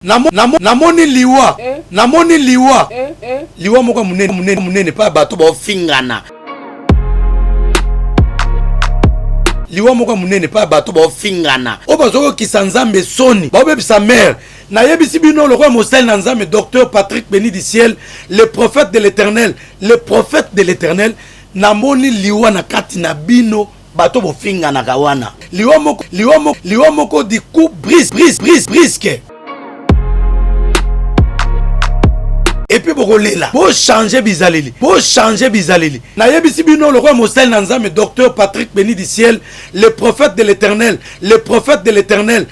Namoni liwa. Namoni liwa. Liwa moko munene pa bato ba fingana. Liwa moko munene pa bato ba fingana. O bazoko kisanzambe soni. Ba obebisa mère. Na yebisi bino le roi Mosel Nanzame docteur Patrick béni du ciel, le prophète de l'Éternel, le prophète de l'Éternel. Namoni liwa na kati na bino bato bo fingana kawana. Liwa moko di coup brisque. Et puis bokolela bo changer bizaleli na yebisi bino le roi Mosel Nanzame docteur Patrick béni du ciel, le prophète de l'Éternel, le prophète de l'Éternel.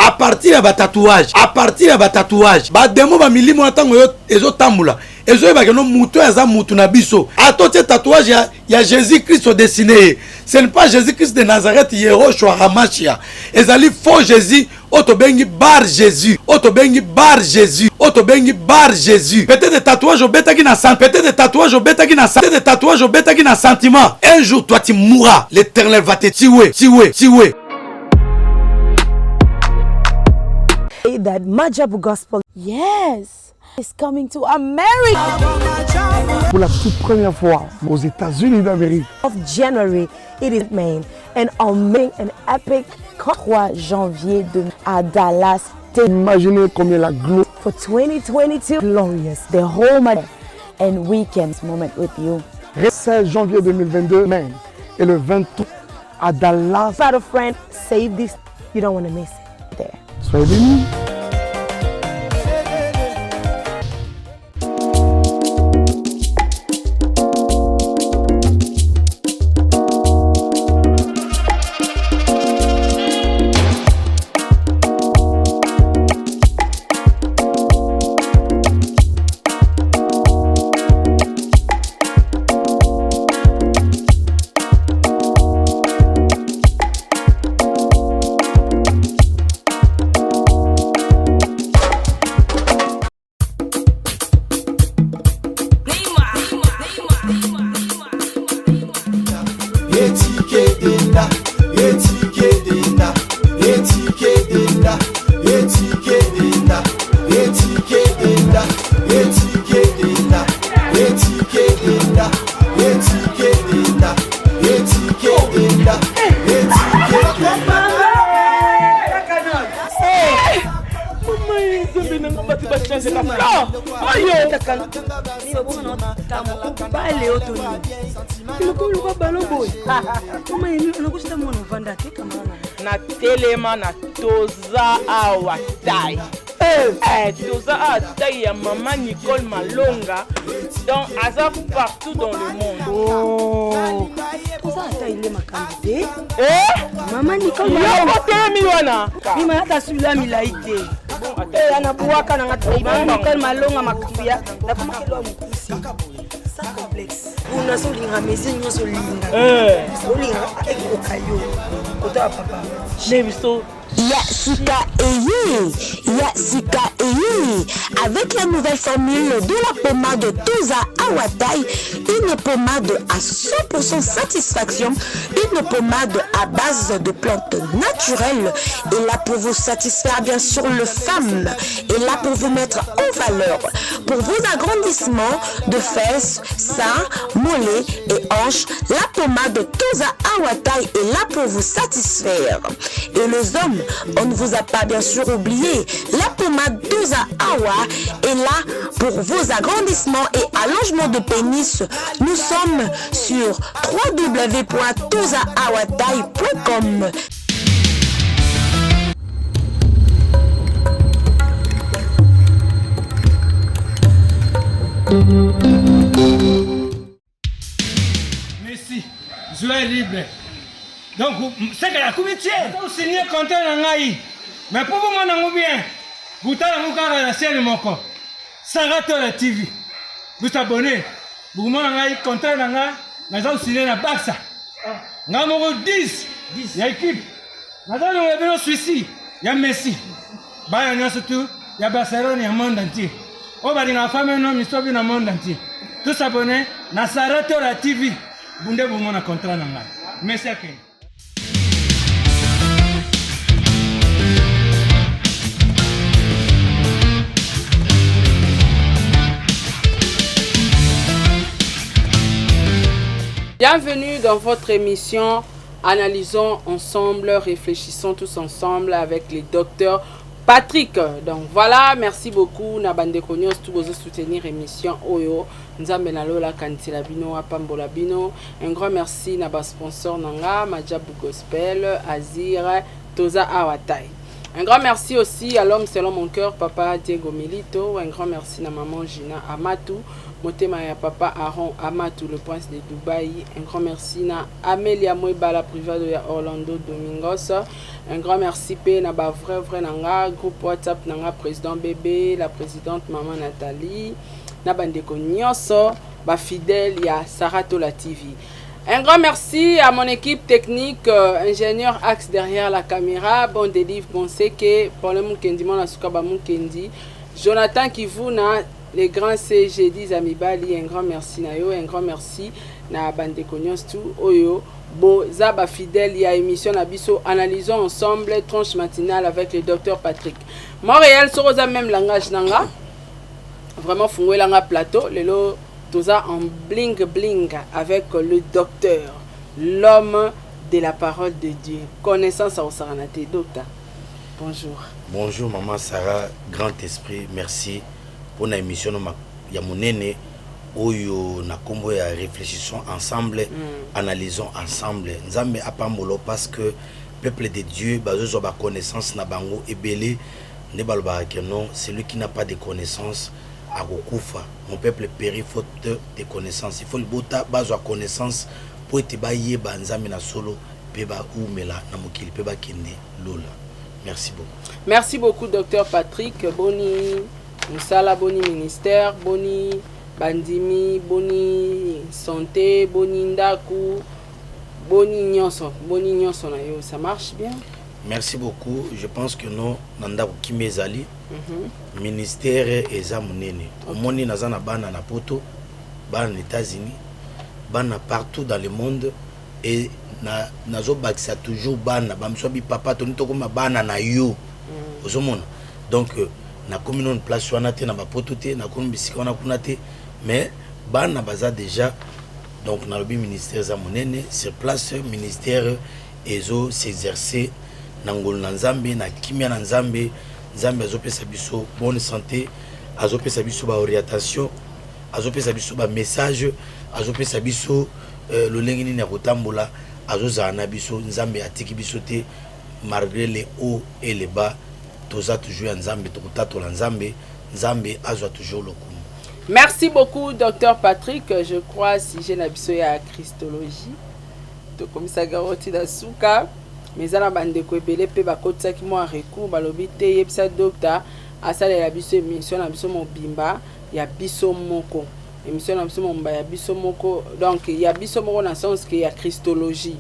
À partir ya ba tatouage ba demo ba milimo atango yo ezo tambula ezo ba keno muto ya za mutu na biso atote tatouage ya Jésus-Christ dessiné. Ce n'est pas Jésus-Christ de Nazareth Yehoshua Hamashia. Ezali faux Jésus. Otobengi bar Jésus. Peut-être des tatouages au bêta qui n'a sentiment. Un jour toi tu mourras. L'Éternel va te tuer. That Majabu Gospel, yes, is coming to America. Pour la toute première fois aux États-Unis d'Amérique. Of January, it is made and amazing and epic 3 janvier à Dallas. Imaginez combien la gloire. For 2022, glorious, the whole month and weekends moment with you. 16 janvier 2022, man, et le 23 à Dallas. Try to friend, save this, you don't want to miss it there. Soyez bénis. Na telema na toza awatai. Toza awatai ya maman Nicole Malonga. Donc Azaf partout dans le monde. Oh, toza awatai ile makambe. Maman Nicole Malonga. Yo kote miwana. Mima hata sula milaite. Anabuaka na ngati Nicole Malonga makubia. Na kuma kilo mkusi. Ça complexe. Una solinga mezi nyoso linga. Solinga ekokayo. Kota papa. Nebiso. Yasika Eyi, avec la nouvelle formule de la pommade Toza Awatai, une pommade à 100% satisfaction, une pommade à base de plantes naturelles, et là pour vous satisfaire bien sûr le femme, et là pour vous mettre en valeur, pour vos agrandissements de fesses, seins, mollets et hanches, la pommade Toza Awatai est là pour vous satisfaire. Et les hommes, on ne vous a pas bien sûr oublié, la pommade Toza Awa est là pour vos agrandissements et allongements de pénis. Nous sommes sur www.tozaawatai.com. Merci, joie libre. Donc, c'est que la comité, vous signez content en Aïe. Mais pour vous, mon bien, vous avez la chaîne mon corps. Sarah la TV. Vous abonnez. Vous m'avez content en Aïe. Mais vous signez la Baxa. Nous avons 10. Il y a équipe. Nous avons un Suisse. Il y a Messi. Il y a surtout. Il y a Barcelone, il y a le monde entier. On va dire la femme et l'homme, ils sont dans le monde entier. Tous abonnés. Sarah la TV. Vous avez content en Aïe. Merci à vous. Bienvenue dans votre émission Analysons ensemble, réfléchissons tous ensemble avec les docteurs Patrick. Donc voilà, merci beaucoup na bande konyos tout vous soutenir émission Oyo Nzambe na lola kantila bino apambola bino. Un grand merci na ba sponsor nanga Majabu Gospel, Azir, Toza Awatai. Un grand merci aussi à l'homme selon mon cœur, Papa Diego Milito. Un grand merci à maman Gina Amatou, Motema ya Papa Aaron Amatou, le prince de Dubaï. Un grand merci à Amelia Moiba, la privée de Orlando Domingos. Un grand merci à ba vrai nanga, groupe WhatsApp nanga, président bébé, la présidente maman Nathalie, na bandeko nyonso, ba fidèle ya Saratola TV. Un grand merci à mon équipe technique, ingénieur axe derrière la caméra, bon délivre, bon seke, pour le Mukendi, mon asukaba Mukendi, Jonathan Kivuna, les grands CG10 Amibali, un grand merci na yo, un grand merci na bande konyos tout, oyo, bo zaba fidèle, il y a émission na biso, analysons ensemble, tranche matinale avec le docteur Patrick. Montréal, sur rosa même langage nanga, vraiment fungwe langa plateau, lelo, Toza en bling bling avec le docteur, l'homme de la parole de Dieu. Connaissance à Osaranate, docteur. Bonjour. Bonjour maman Sarah, grand esprit, merci pour l'émission ya monene oyo na kombo ya réfléchissons ensemble, analysons ensemble. Nzambe apambolo parce que peuple de Dieu bazo ba connaissance na bango ebele ne balba que non, celui qui n'a pas de connaissance à Gokufa. Mon peuple périt faute de connaissances. Il faut le bota base de connaissance pour être baillé banzami na solo peba ou mela na mokili peba kende lola. Merci beaucoup. Merci beaucoup docteur Patrick. Boni Musala, boni ministère, boni bandimi, boni santé, boni ndaku, boni nyonso na yo. Ça marche bien? Merci beaucoup. Je pense que nous nanda kimezali ministère eza munene. Omoni nazana bana na poto, bana aux États-Unis, bana partout dans le monde et nazo bakisa toujours bana bamsobi papa toni tokoma bana na yo. Ozomona. Donc na commune on place wana te na ba poto te na komi bisika wana kuna te mais bana baza déjà donc na lobi ministère za munene sur place ministère ezo s'exercer nangol na nzambe na kimia na nzambe nzambe azopesa biso bonne santé azopesa biso ba orientation azopesa biso ba message azopesa biso lolengi nini ya kotambola azozala na biso nzambe atiki biso te malgré les hauts et les bas toza toujours nzambe tokutatola nzambe nzambe azwa toujours lokumu. Merci beaucoup docteur Patrick. Je crois si j'ai na biso ya Christologie to komisa garoti da suka mais ana bande ko ebele pe bakotisa ki mo recours balobi te yebisa docteur asala ya biso émission na biso mobimba ya biso moko émission na biso momba ya biso moko donc ya biso moko na sens que ya Christologie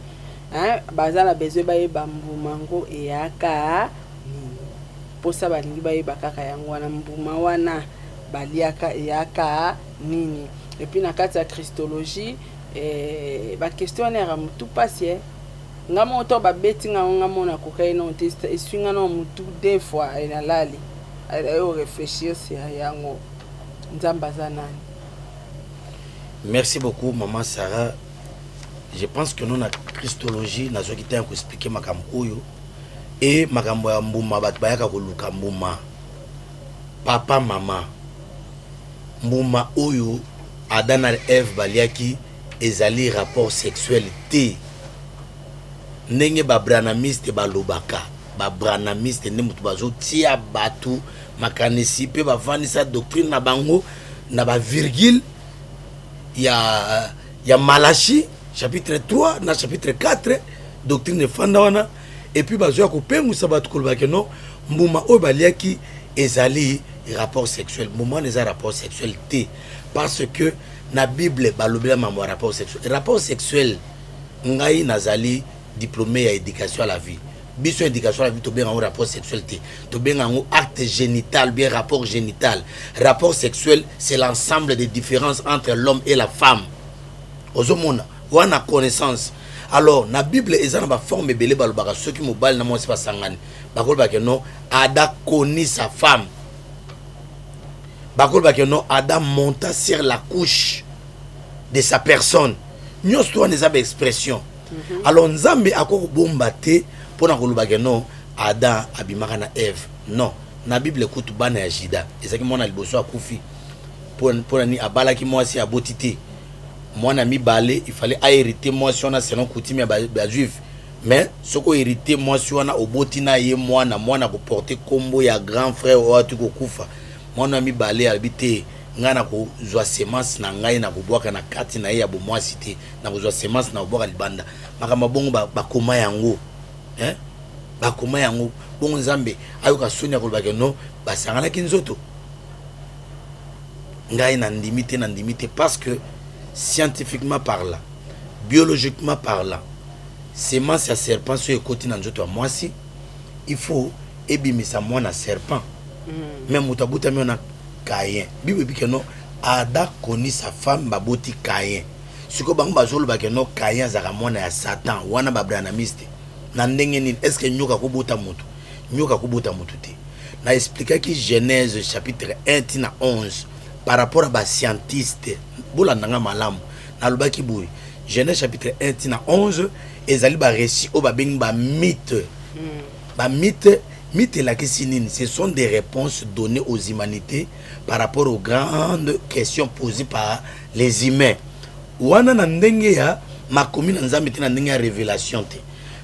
hein bazala besoin ba yeba mbumango eyaka posa balingi ba yeba kaka yango wana mbuma wana baliaka eyaka nini et puis na kati ya Christologie ba questionnaire mutu pasie ngamo to ba beti ngamo na kokai no test eswinga no mutu deux fois ina lali ayo réfléchir si yango nzamba za nani. Merci beaucoup maman Sarah. Je pense que nous na Christologie na zoki ta ko expliquer makambo oyo et makambo ya mbuma bat bayaka ko luka mbuma papa mama mbuma oyo Adam na Eve baliaki ezali rapport sexuel te ndenge ba branamiste balobaka ba branamiste ne mutu bazo tia batu makanisi pe ba vanisa doctrine na bango na ba virgule ya Malachi chapitre 3 na chapitre 4 doctrine fanda wana et puis bazo ya kopengusa batu kolobaka no mbuma oyo baliaki ezali rapport sexuel mbuma les rapport sexuel te parce que na Bible balobela mambo rapport sexuel ngai nazali diplômé à éducation à la vie biso éducation à la vie to bien un rapport sexuel to bien un acte génital bien rapport génital rapport sexuel c'est l'ensemble des différences entre l'homme et la femme ozomona wana connaissance alors na Bible ezana ba forme belé balobaka ceux qui mobile na moi c'est pas sangani bakoloba que non Adam connaît sa femme bakoloba que non Adam monta sur la couche de sa personne nyos to neza ba expression alors nzambe akoko bomba te pona koluba ke non Adam abimaka na Eve non na Bible kutu bana ya Jida ezaki mwana liboso akufi pona ni abalaki mwasi abotite mwana mibale il fallait hériter mwasi wana selon coutume ya juif mais soko hériter mwasi wana oboti na ye mwana ko porter kombo ya grand frère o atu ko kufa mwana mibale habité ngana ko zwa semence na ngai na kobwaka na kati na ye ya bomwasi te na ko zwa semence na obwaka libanda makamba bongo bakoma yango bakoma yango bongo nzambe ayoka soni ya koloba ke non basanganaki nzoto ngai na ndimi te parce que scientifiquement parlant biologiquement parlant semence ya serpent so ekoti na nzoto ya mwasi il faut ebimisa mwana serpent même mutabuta miona Caïn Bible dit que non Adam connaît sa femme baboti Caïn siko bango bazolo ba ke non Caïn zaka mwana ya Satan wana babrana miste na ndenge nini est-ce que nyoka kobota mutu te na expliquer ki Genèse chapitre 1 tina 11 par rapport à ba scientiste bola nanga malamu na lobaki boy Genèse chapitre 1 tina 11 ezali ba récit o ba bengi ba mythe Mythe la Kissinine, ce sont des réponses données aux humanités par rapport aux grandes questions posées par les humains. Wana na ndenge ya makomi na nzambe te na ndenge ya révélation te.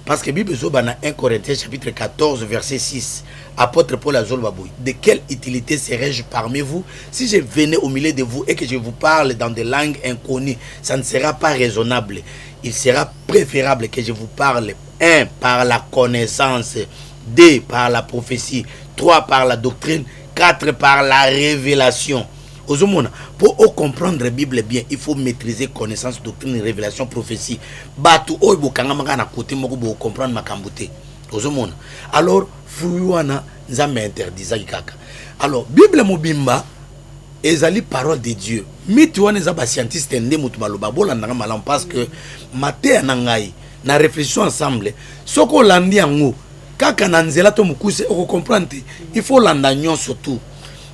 Parce que Bible zo bana 1 Corinthiens chapitre 14 verset 6. Apôtre Paul azol baboui. De quelle utilité serais-je parmi vous si je venais au milieu de vous et que je vous parle dans des langues inconnues? Ça ne sera pas raisonnable. Il sera préférable que je vous parle 1 par la connaissance, 2 par la prophétie, 3 par la doctrine, 4 par la révélation. Pour comprendre la Bible bien, il faut maîtriser connaissance, doctrine, révélation, prophétie. Batu oibo kangama na côté moko bo comprendre makambote. Alors fuyuana nzambe interdisa ikaka. Alors Bible mobimba ezali parole de Dieu. Miti wana za ba scientiste ndé mutu baloba bolanda malam parce que maté na ngai na réflexion ensemble soko landi yango kaka na nzela to mukuse o comprendre il faut landa nyon surtout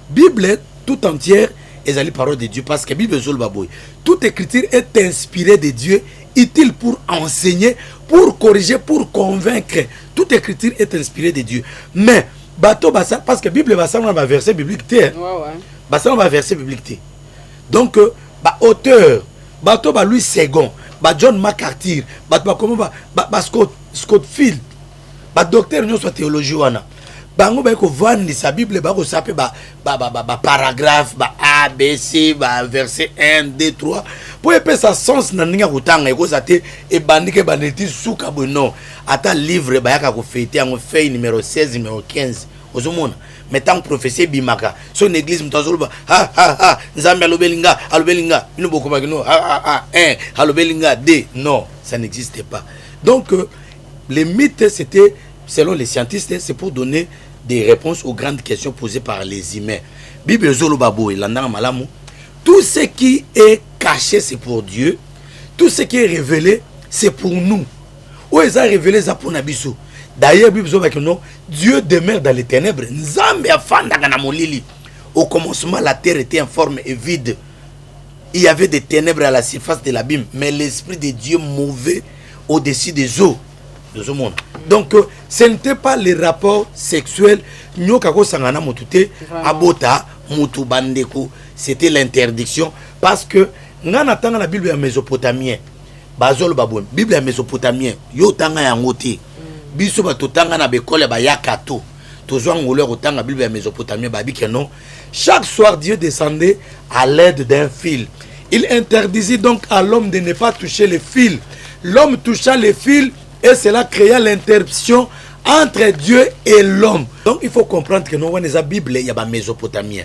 Bible tout entière ezali parole de Dieu parce que Bible zol baboy toute écriture est inspirée de Dieu utile pour enseigner pour corriger pour convaincre toute écriture est inspirée de Dieu mais bato basa parce que Bible basa na ba verset biblique té basa na ba verset biblique té donc ba auteur bato ba Louis II ba John MacArthur bato ba comment ba Scofield ba docteur nous soit théologie wana bango ba ko vendre sa Bible ba ko saper ba paragraphe ba A B C ba verset 1 2 3 pour épée sa sens na ninga kutanga ko zate e bandike baneti suka bono ata livre ba yaka ko fêter en feuille numéro 16 numéro 15 ozomona mettant prophétie bimaka son église mtazoloba nzambe alobelinga ino bokoma kino alobelinga d non ça n'existait pas donc les mythes c'était selon les scientifiques c'est pour donner des réponses aux grandes questions posées par les humains. Bible zoloba boy landanga malamu tout ce qui est caché c'est pour Dieu, tout ce qui est révélé c'est pour nous. Où est révélé ça pour nabiso. D'ailleurs Bible zoloba que non Dieu demeure dans les ténèbres. Nzambe afandaka na molili. Au commencement la terre était informe et vide. Il y avait des ténèbres à la surface de l'abîme mais l'esprit de Dieu mouvait au-dessus des eaux. Donc ce n'était pas les rapports sexuels nyokako sangana motute abota mutu bandeko, c'était l'interdiction parce que ngana tanga la Bible ya Mésopotamien bazolo babon Bible ya Mésopotamien yo tanga ya ngoti biso batotanga na bekole ba yakato tozwa ngolo kotanga Bible ya Mésopotamien babi que non chaque soir Dieu descendait à l'aide d'un fil. Il interdisait donc à l'homme de ne pas toucher les fils. L'homme toucha les fils et cela créa l'interruption entre Dieu et l'homme. Donc il faut comprendre que nous avons la Bible, il y a des Mésopotamiens.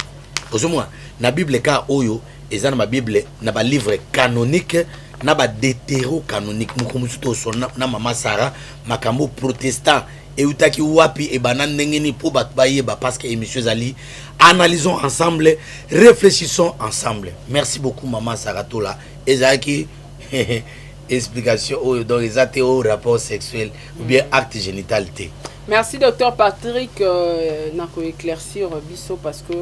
Aujourd'hui, la Bible ka oyo, et dans la Bible, il y a des livres canoniques, il y a des détéro-canoniques. Nous sommes na maman Sarah, makambo protestant, et utaki wapi et banan nengeni pour batbaye parce que émission Zali. Analysons ensemble, réfléchissons ensemble. Merci beaucoup maman Sarah Tola. Ezaki explication donc les athées au rapport sexuel ou bien acte génitalité. Merci docteur Patrick nako éclaircir biso parce que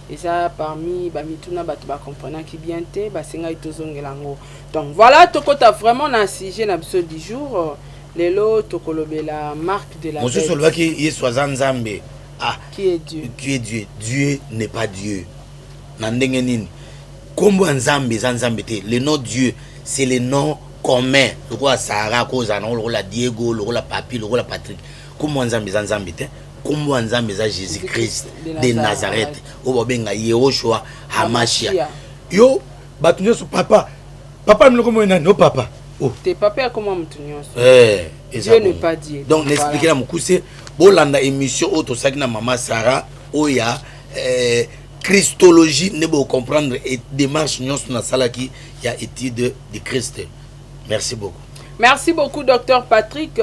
déjà parmi bamituna bato ba comprenant qui bien té basenga itozongelango. Donc voilà tokota vraiment na sujet na biso du jour lelo tokolobela marque de la Monsieur Solvaki Yeswa Nzambe. Ah, qui est Dieu? Qui est Dieu? Dieu n'est pas Dieu. Nandenge nini? Kombo Nzambe Nzambe te. Le nom Dieu, c'est le nom commun. Le roi Sarah Kozana, le roi Diego, le roi Papi, le roi Patrick. Kombo Nzambe Nzambe te. Kombo Nzambe Jésus-Christ de Nazareth. O benga Yehoshua Hamashia. Yo batunyo su papa. Papa mloko mwana no papa. Oh. Tes papa comment mtunyo? Dieu n'est pas Dieu. Donc n'expliquer la mukuse bolanda émission auto sakina mama Sarah oya Christologie ne peut comprendre et démarche nyons na salaki ya étude de Christ. Merci beaucoup. Merci beaucoup docteur Patrick.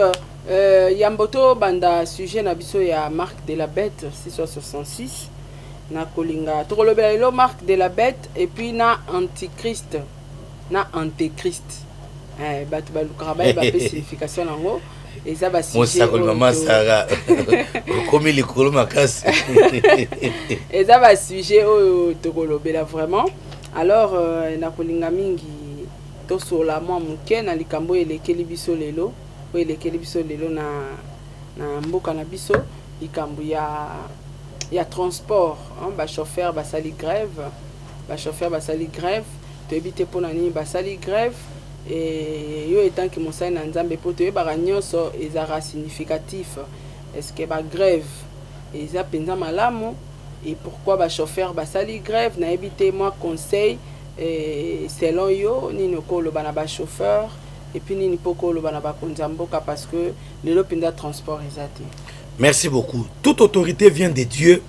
Yamboto banda sujet na biso ya marque de la bête 666 na kolinga tokolobela marque de la bête et puis na antichrist na antéchrist batu balukara ba signification nango eza ba sujet Mosakol mama Sarah comme les kolo makasi eza ba sujet o tokolobela vraiment alors na kolinga mingi to sola mwa muke na likambo elekeli biso lelo o elekeli biso lelo na mboka na biso likambo ya transport ba chauffeur basali grève to ebite pona nini basali grève et yo étant que mosali na nzambe po toyebaka nyonso ezaka significatif est-ce que ba grève eza penza malamu et pourquoi ba chauffeur basali grève na ebite moi conseil selon yo nini okoloba na ba chauffeur et puis nini poko okoloba na ba konzamboka parce que lelo penza transport ezate. Merci beaucoup. Toute autorité vient de Dieu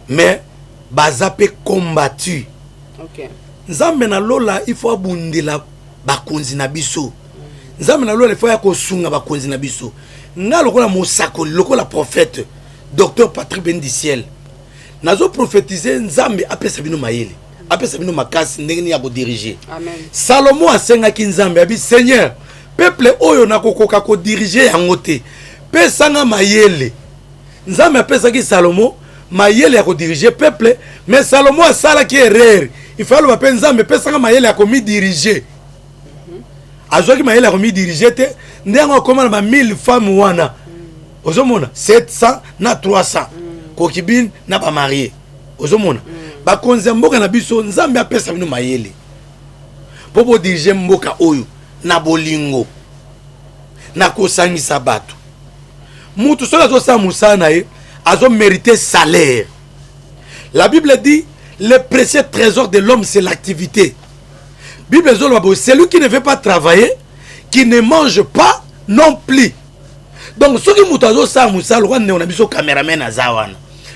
mais bazape combattu. OK. Nzambe na lola il faut abundela bakonzi na biso. Nzambe na lola il faut ya kosunga bakonzi na biso. Nga lokola mosako lokola prophète docteur Patrick Ben du ciel. Nazo prophétiser Nzambe apesa bino mayele. Apesa bino makasi ndenge ya ko diriger. Amen. Salomo asenga ki Nzambe abi Seigneur, peuple oyo nakokoka ko diriger yango te. Pesanga mayele. Nzambe apesa ki Salomo mayele ya ko diriger peuple, mais Salomo asala ki erreur. Il faut le faire Nzambe pesanga mayele ya ko mi diriger. Azoki mayele ya ko mi diriger te, ndengo koma na 1000 femmes wana. Ozomona 700 na 300. Kokibine na ba marié. Ozomona. Ba konza mboka na biso Nzambe apesa bino mayele. Popo diriger mboka oyo na bolingo. Na kosangisa bato. Mutu sola zo sa musana e azo mériter salaire. La Bible dit le précieux trésor de l'homme c'est l'activité. Bible dit celui qui ne veut pas travailler, qui ne mange pas non plus. Donc ceux qui mutazo sa musala on a biso cameraman azawana.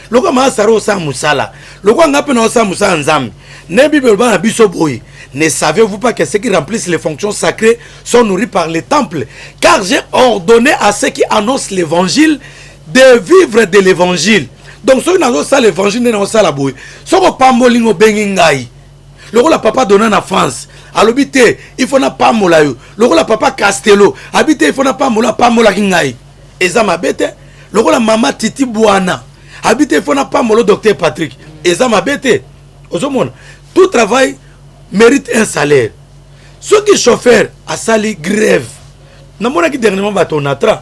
Loko ma saro sa musala. Loko ngape na sa musala nzambe. Ne Bible ba biso boy. Ne savez-vous pas que ceux qui remplissent les fonctions sacrées sont nourris par les temples? Car j'ai ordonné à ceux qui annoncent l'évangile de vivre de l'évangile. Donc ceux qui n'annoncent pas l'évangile ne n'annoncent pas la bouille. Ceux qui pas molingo bengingai. Le rôle papa donné en France. À l'habité, il faut na pas mola yo. Le rôle papa Castello. Habité, il faut na pas mola kingai. Et ça m'a bête. Le rôle maman Titi Bouana. Habité, il faut na pas mola docteur Patrick. Et ça m'a bête. Tout travail mérite un salaire. Ceux qui chauffeurs à sali grève. Na mona ki dernièrement batonatra.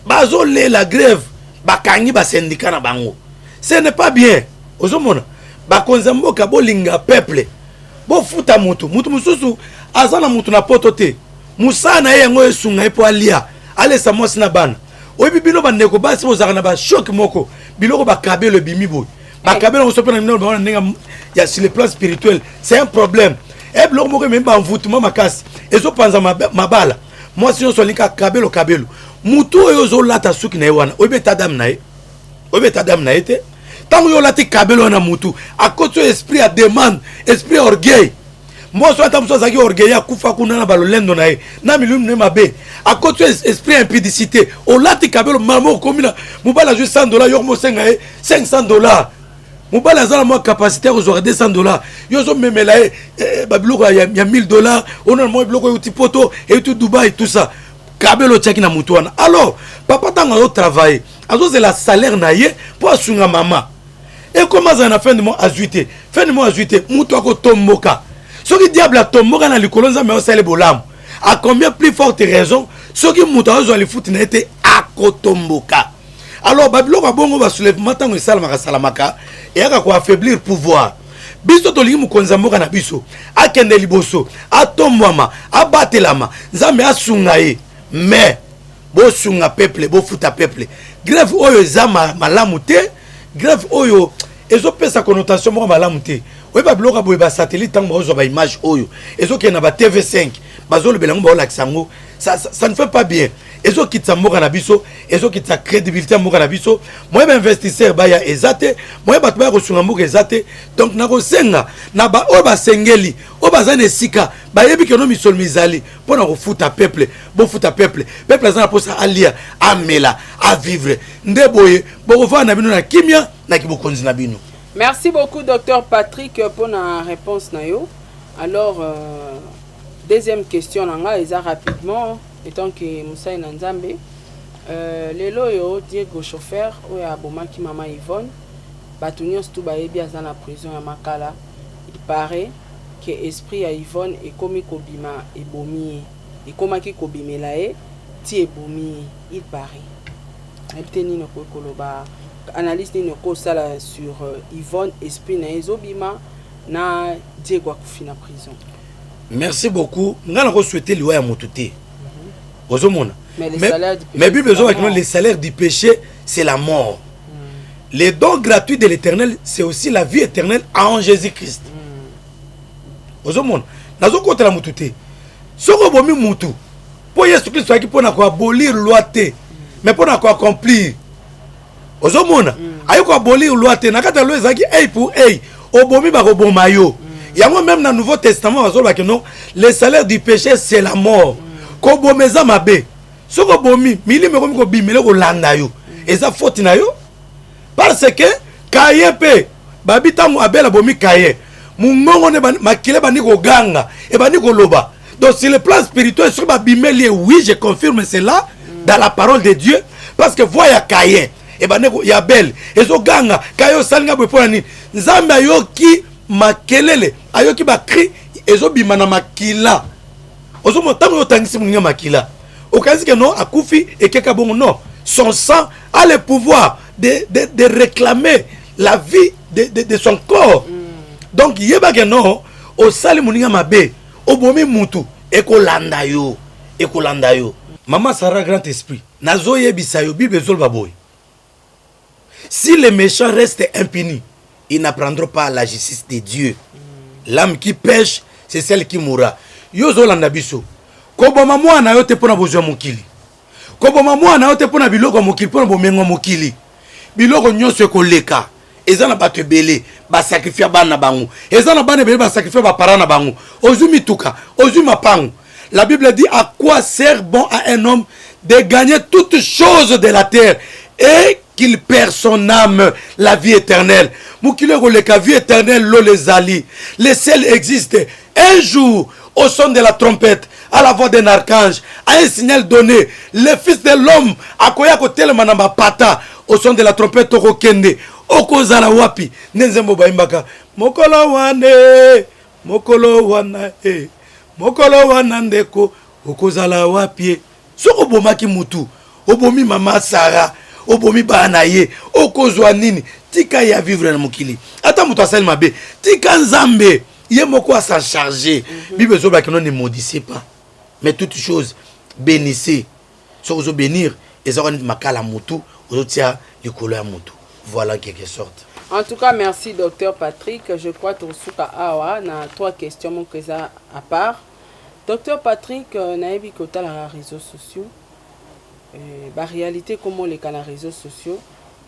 Bazole la grève. Bakangi ba syndicat na bango. Ce n'est pas bien. Ozomona. Bakonzambo ka bolinga peuple. Bo futa mutu mususu azana mutu na potote. Musana yengo esunga epo alia. Ale samosi na bana. Oyebi bino bandeko basi bozaka na ba choc moko. Biloko bakabelo bimibo. Bakabelo on sope na mino ba nenga ya sur le plan spirituel. C'est un problème. Et biloko moko même ba envoûtement makasi. Ezo panza mabala. Moi si on solinka kabelo. Mutu oyo zo lata suki na ewana. Oyebi tadam na e. Oyebi tadam na ete. Tant yo lati kabelo na mutu. A cause esprit à demande, esprit orgueil. Moi so atam so zaki orgueil ya kufa kuna na balolendo na e. Na milum ne mabe. A cause esprit impudicité. O lati kabelo mamo komina. Mubala juste $100 yo mo senga e $500. Mubala zala mo capacité aux $200. Yo zo memela e babiloko ya $1000. On a mo biloko uti poto et tout Dubaï tout ça. kabelo tchaki na mutu wana. Alors papa tanga au travailler azo c'est la salaire na ye pour asunga mama et comment ça na fin de mois azuité mutu ako tomboka soki diable a tomboka na likolo nzambe osale bolamu à combien plus forte raison soki mutu azo ali futi na été akotomboka. Alors babiloko bongo ba soulèvement tango salamaka et aka ko affaiblir pouvoir biso to lingi mukonza mboka na biso akende liboso atombwama abatelama nzambe asunga ye mais bo sunga peuple bo futa peuple grève oyo ezama malamu te grève oyo ezopesa connotation moko malamu te oyo babiloko boye ba satellite tango bazwa ba image oyo ezokena ba TV5 bazolobela ngo baolakisa ngo ça ne fait pas bien. Ezo kitsa mboka na biso, ezo kitsa crédibilité mboka na biso. Moi ba investisseur ba ya ezate, moi ba tuba ko sunga mboka ezate. Donc na ko senga na ba o ba sengeli, o ba zane sika, ba yebi ke no misol mizali, pona ko futa peuple, bo futa peuple. Peuple zana posa alia, amela, à vivre. Ndeboye, bo ko fa na bino na kimia na kibokonzi na bino. Merci beaucoup docteur Patrick pour la réponse na yo. Alors deuxième question nanga eza rapidement étant que Moussa Nzambe lelo yo Diego chauffeur ou ya bomaki mama Yvonne batunion stu bayebi aza na prison ya Makala. Il paraît que esprit ya Yvonne ekomi kobima ebomi ekomaki kobimela e ti ebomi il paraît ebteni no koloba analyse ni ko sala sur Yvonne esprit na ezobima na Diego akufi na prison. Merci beaucoup. Ngana ko souhaiter liwa ya motuté. Ozomona. Mais Bible les salaires du péché c'est la mort. Les dons gratuits de l'Éternel c'est aussi la vie éternelle en Jésus-Christ. Ozomona. Nazo ko tela motuté. Soko bomi mutu. Po Yesu Christ aki pona ko abolir loi te. Mais pona ko accomplir. Ozomona. Ayo ko abolir loi te nakata loi zaki hey pour hey. Obomi ba ko bomayo. Il y a même dans le Nouveau Testament, le salaire du péché, c'est la mort. Kobo meza mabe. So kobomi, mili me komi bimele ko landa yo. Eza faute na yo. Parce que kaye pe babita mu abela bomi kaye. Mungongo ne makile bani ko ganga et bani ko loba. Donc sur le plan spirituel, sur ba bimeli, oui, je confirme cela dans la parole de Dieu parce que voya kaye et bani ko ya belle. Ezo ganga kayo salinga bo pona ni. Nzambe yo ki makelele ayoki ba cri ezobima na makila ozomo tango yotangisi muninga makila okazi que non akufi et keka bongo non son sang a le pouvoir de réclamer la vie de son corps. Donc yeba que non o sali muninga mabe obomi mutu ekolanda yo Maman Sarah grand esprit nazo yebisa yo Bible zolba boy. Si les méchants restent impunis, ils n'apprendront pas la justice de Dieu. L'âme qui pêche, c'est celle qui mourra. Yozo landa biso. Koboma mwana yote pona bozwa mokili. Koboma mwana yote pona biloko mokili pona bomengo mokili. Biloko nyonso ekoleka. Eza na bato ebele ba sacrifier bana bango. Eza na bana ebele ba sacrifier ba parana bango. Ozumi tuka, ozumi mapango. La Bible dit à quoi sert bon à un homme de gagner toutes choses de la terre et qu'il perd son âme, la vie éternelle. La vie éternelle, l'eau les allie. Le ciel existe. Un jour, au son de la trompette, à la voix d'un archange, à un signal donné, le Fils de l'homme, à Koyako Telemanamba Pata, au son de la trompette, Okokende, Okozala Wapi, Nenzembo Baimbaka, Mokolo Wane, Mokolo Wana, Mokolo Wanandeko, Okozala Wapi, Soko Bomaki Mutu, Obomi Mama Sarah, Obomi Banaye, Okozwa Nini, Tika ya vivre na mokili. Ata mutu asali mabe, Tika Nzambe, Yé moko à s'en charger. Bible zoba que non ne maudissez pas. Mais toutes choses, bénissez. Si vous bénir, et ça va être makala mutu, vous tia le couleur mutu. Voilà en quelque sorte. En tout cas, merci docteur Patrick. Je crois que tu as trois questions à part. Docteur Patrick, naïbi kota la réseaux sociaux. La réalité comment les canaux réseaux sociaux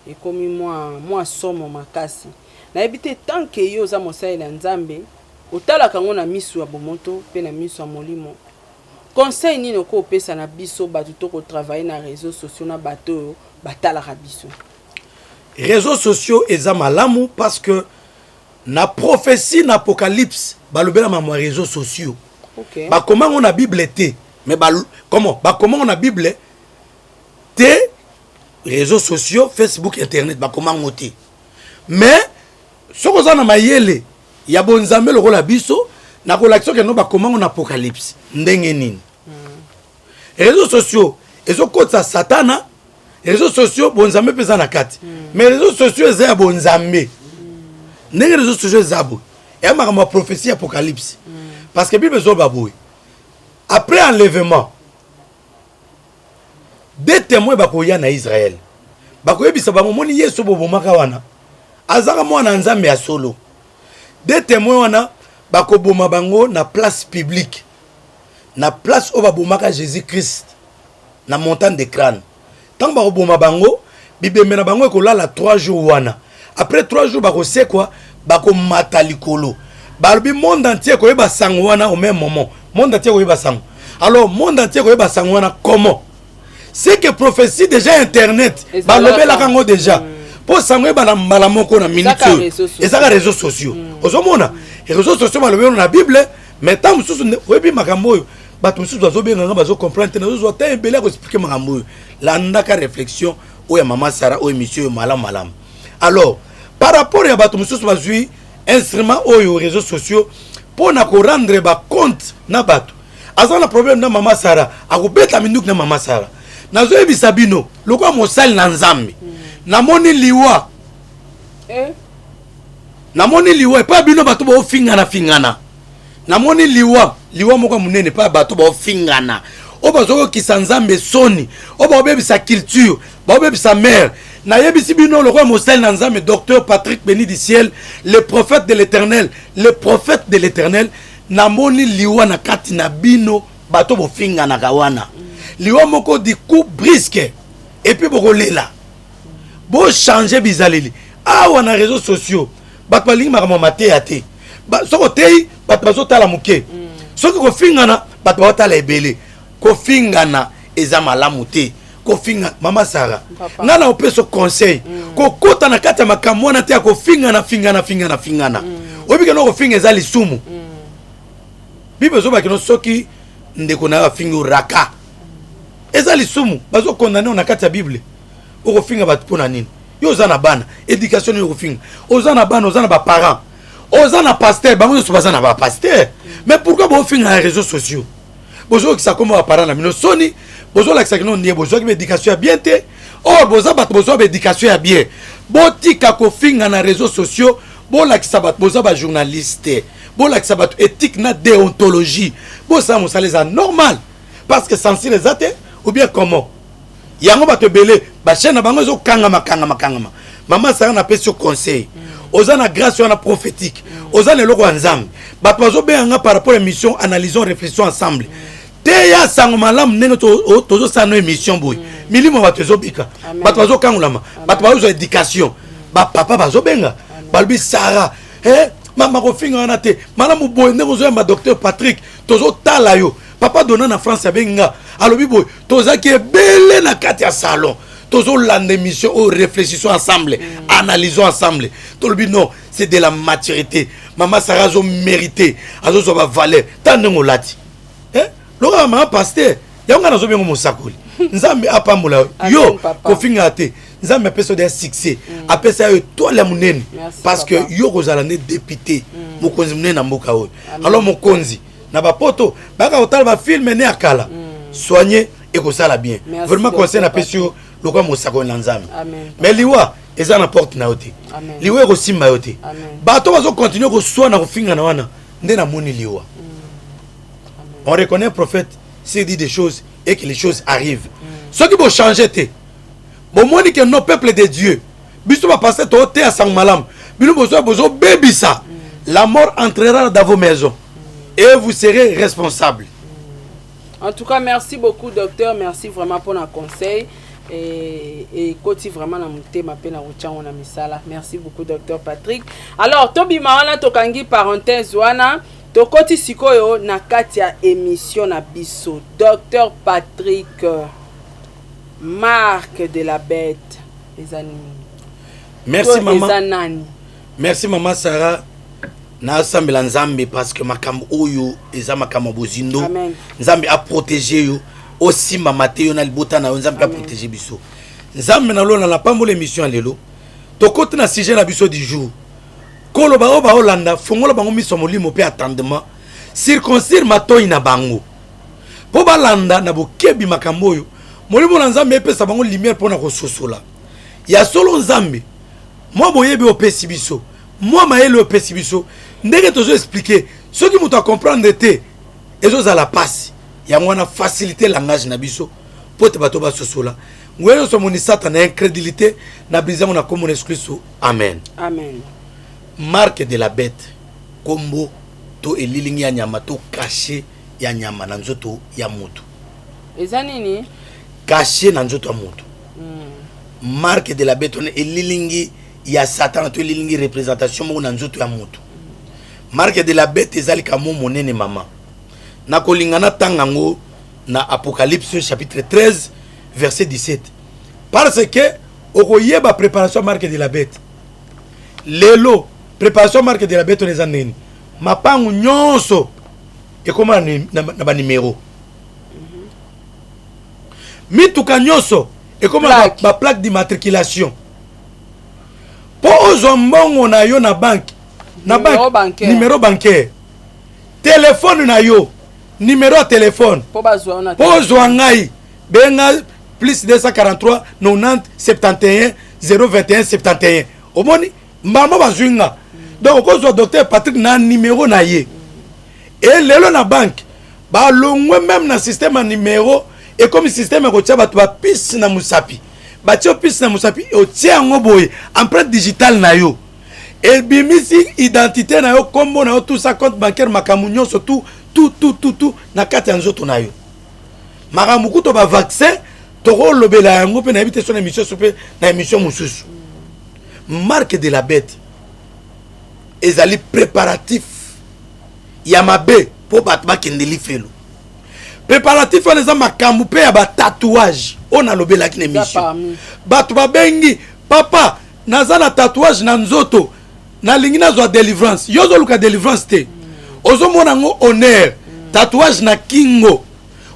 et comme moi somme makasi. Naïbi tant que yo za mosaïla nzambe. Otala kango na misu ya bomoto pe na misu ya molimo. Conseil ni no ko pesa na biso batu to ko travailler na réseaux sociaux na bato batala ka biso. Réseaux sociaux eza malamu parce que na prophétie na apocalypse balobela ma réseaux sociaux. OK. Ba comment on a Bible té mais comment on a Bible tes réseaux sociaux Facebook internet comment monter mais ce que ça na mayele ya bonzambe le rôle abiso na relation que no comment on apocalypse ndenge nini réseaux sociaux ezo kota satana réseaux sociaux bonzambe pesa na kati mais réseaux sociaux za bonzambe ndenge réseaux sociaux zabo et ma prophétie apocalypse parce que Bible zo baboui après enlèvement des témoins bakoya na Israël bakoyebisa ba momoni Yesu bobomaka wana azaka mwana nzambe ya solo des témoins wana bakoboma bango na place publique na place où babomaka Jésus-Christ na montagne de crâne tant bakoboma bango bibembe na bango ekolala 3 jours wana après 3 jours bakosekwa bakomata likolo balobi monde entier koyeba sango wana au même moment monde entier koyeba sango alors monde entier koyeba sango wana comment c'est que prophétie déjà internet balobela kango déjà pour sango ba na mbala moko na minute et ça réseaux sociaux ozomona réseaux sociaux balobela na Bible mais tant mususu webi makambo yo bato mususu bazobenga bazo comprendre na zo ta ebele ko expliquer makambo yo la ndaka réflexion o ya mama Sarah o émission yo malam alors par rapport à bato mususu bazui instrument oyo réseaux sociaux pour na ko rendre ba compte na bato azana problème na mama Sarah akobeta minduki na mama Sarah nazo ebisa bino lokwa mosali na nzambe namoni liwa namoni liwa pa bino bato ba fingana namoni liwa moko munene pa bato ba fingana o bazoko kisanzambe soni o ba obebisa culture ba obebisa mère na yebisi bino lokwa mosali na nzambe docteur Patrick Béni du ciel le prophète de l'éternel namoni liwa na kati na bino bato bo fingana kawana liwa moko di coup brisque et puis boko lela bo changer bizaleli awa na réseaux sociaux bato balingi makambo maté ate soko tei bato bazotala muke soki kofingana bato bazotala ebele kofingana eza malamu te kofinga mama Sarah nga na opeso conseil kokota na kati ya makambo wana te ya kofingana obike no kofinga eza lisumu Bible zo bakino soki ndeko na bafinga raka eza lisumu bazo condamner na kati ya Bible okofinga bato pona nini yo zana bana éducation yo kofinga ozana bana ozana ba parents ozana pasteur bango so bazana ba pasteur mais pourquoi bo finga na réseaux sociaux bozo ki ça comme ba parents na mino soni bozo la ki ça kino ndie bozo ki éducation ya bien te or bozo bato bozo ba éducation ya bien botika kofinga na réseaux sociaux bo la ki ça bato bozo ba journaliste bo la ki ça bato éthique na déontologie bo ça mosaleza normal parce que sensible les athées ou bien comment yango bato belé ba chaîne na bango zo kangama mama Sarah na pesi conseil ozana grâce na prophétique ozana loko nzambe bato bazo benga par rapport à émission analysons réfléchissons ensemble te ya sango malam nenge tozo sano émission boy milimo bato zo bika bato bazo kangulama bato bazo éducation ba papa bazo benga balbi Sarah mama ko finga na te malamu boy ndeko zo ya docteur Patrick tozo tala yo papa donna na France abenga alobi boy tozaki ebele na kati ya salon tozo lande mission au réfléchissons ensemble analysons ensemble tolobi non c'est de la maturité mama Sarah zo mérité azo zo ba valeur tandengo lati loka mama pasteur yanga nazo bengo mosakoli nzambe apambola yo kofinga te nzambe apesa de succès apesa yo toi la munene parce que yo kozala ne député mokonzi munene na mboka oyo alors mokonzi na ba poto baka otala ba film ne akala soigner et que ça la bien vraiment conseil na pesio lokwa mosakoli na nzambe mais liwa eza na porte na yote liwa ko simba yote bato bazo continuer ko soa na kofinga na wana nde na moni liwa on reconnaît un prophète s'il dit des choses et que les choses arrivent ceux qui vont changer te bon moni que nos peuples de Dieu biso va passer to te à sang malam bino bozo bebisa la mort entrera dans vos maisons et vous serez responsables. En tout cas, merci beaucoup, docteur. Merci vraiment pour nos conseils. Et côté vraiment na monté ma peine on a misala. Merci beaucoup, docteur Patrick. Alors, Tobi Mawana tokangi parenthèse wana. To côté sikoyo na katia émission na biso. Docteur Patrick, marque de la bête. Les amis. Merci maman. Merci maman Sarah. na sambela nzambe parce que makambo oyo eza makambo bozindo Amen. nzambe a protéger yo osimba mateyo na libota na yo nzambe a protéger biso nzambe na lona na pambola émission lelo tokote na sujet na biso du jour kolo bao ba olanda fongola bango miso molimo pe attendement circoncire matoyi na bango po balanda na bokebi makambo oyo molimo na nzambe epesa bango lumière pona kososola ya solo nzambe moi boyebi opesi biso moi mayele opesi biso ndenge tozo expliquer soki moto a comprendre te ezozala pasi yango wana faciliter langage na biso po te bato basosola ngwelo so moni satan na incrédulité na brisamo na komona Yesu Kristo amen Amen. marque de la bête kombo to elilingi ya nyama to caché ya nyama na nzoto ya mutu Eza nini? caché na nzoto ya mutu marque de la bête on elilingi ya satan to elilingi représentation mo na nzoto ya mutu marque de la bête ezali kamo monene mama na kolingana tangango na Apocalypse chapitre 13 verset 17 parce que okoyeba préparation marque de la bête lelo préparation marque de la bête on eza nini mapangu nyonso ekoma na ba numéro mituka nyonso ekoma ba plaque d'immatriculation po ozwa mbongo na yo na banque na banque numéro bancaire téléphone na yo numéro ya téléphone Po bazwa na. po ozwa ngai benga plus 243 90 71 021 71 omoni mbamba bazwinga donc kozwa docteur Patrick na numéro na ye et lelo na banque ba longwe même na système à numéro et comme système ko tia bato ba piste na musapi ba tia piste na musapi o tia ngo boye empreinte digitale na yo et bimisi identité na yo kombo na yo tout ça compte bancaire makamunyo surtout tout na kati nzoto na yo makamuku to ba vaccin to ko lobela yango pe na habite son émission sope na émission mususu marque de la bête ezali préparatif ya mabe po bato bakendeli felo préparatif wana eza makambo mpe ya batatouage oyo nalobelaki na émission bato babengi papa naza na tatouage na nzoto nalingi nazwa délivrance yo ozoluka délivrance te ozomona yango honneur tatouage na kingo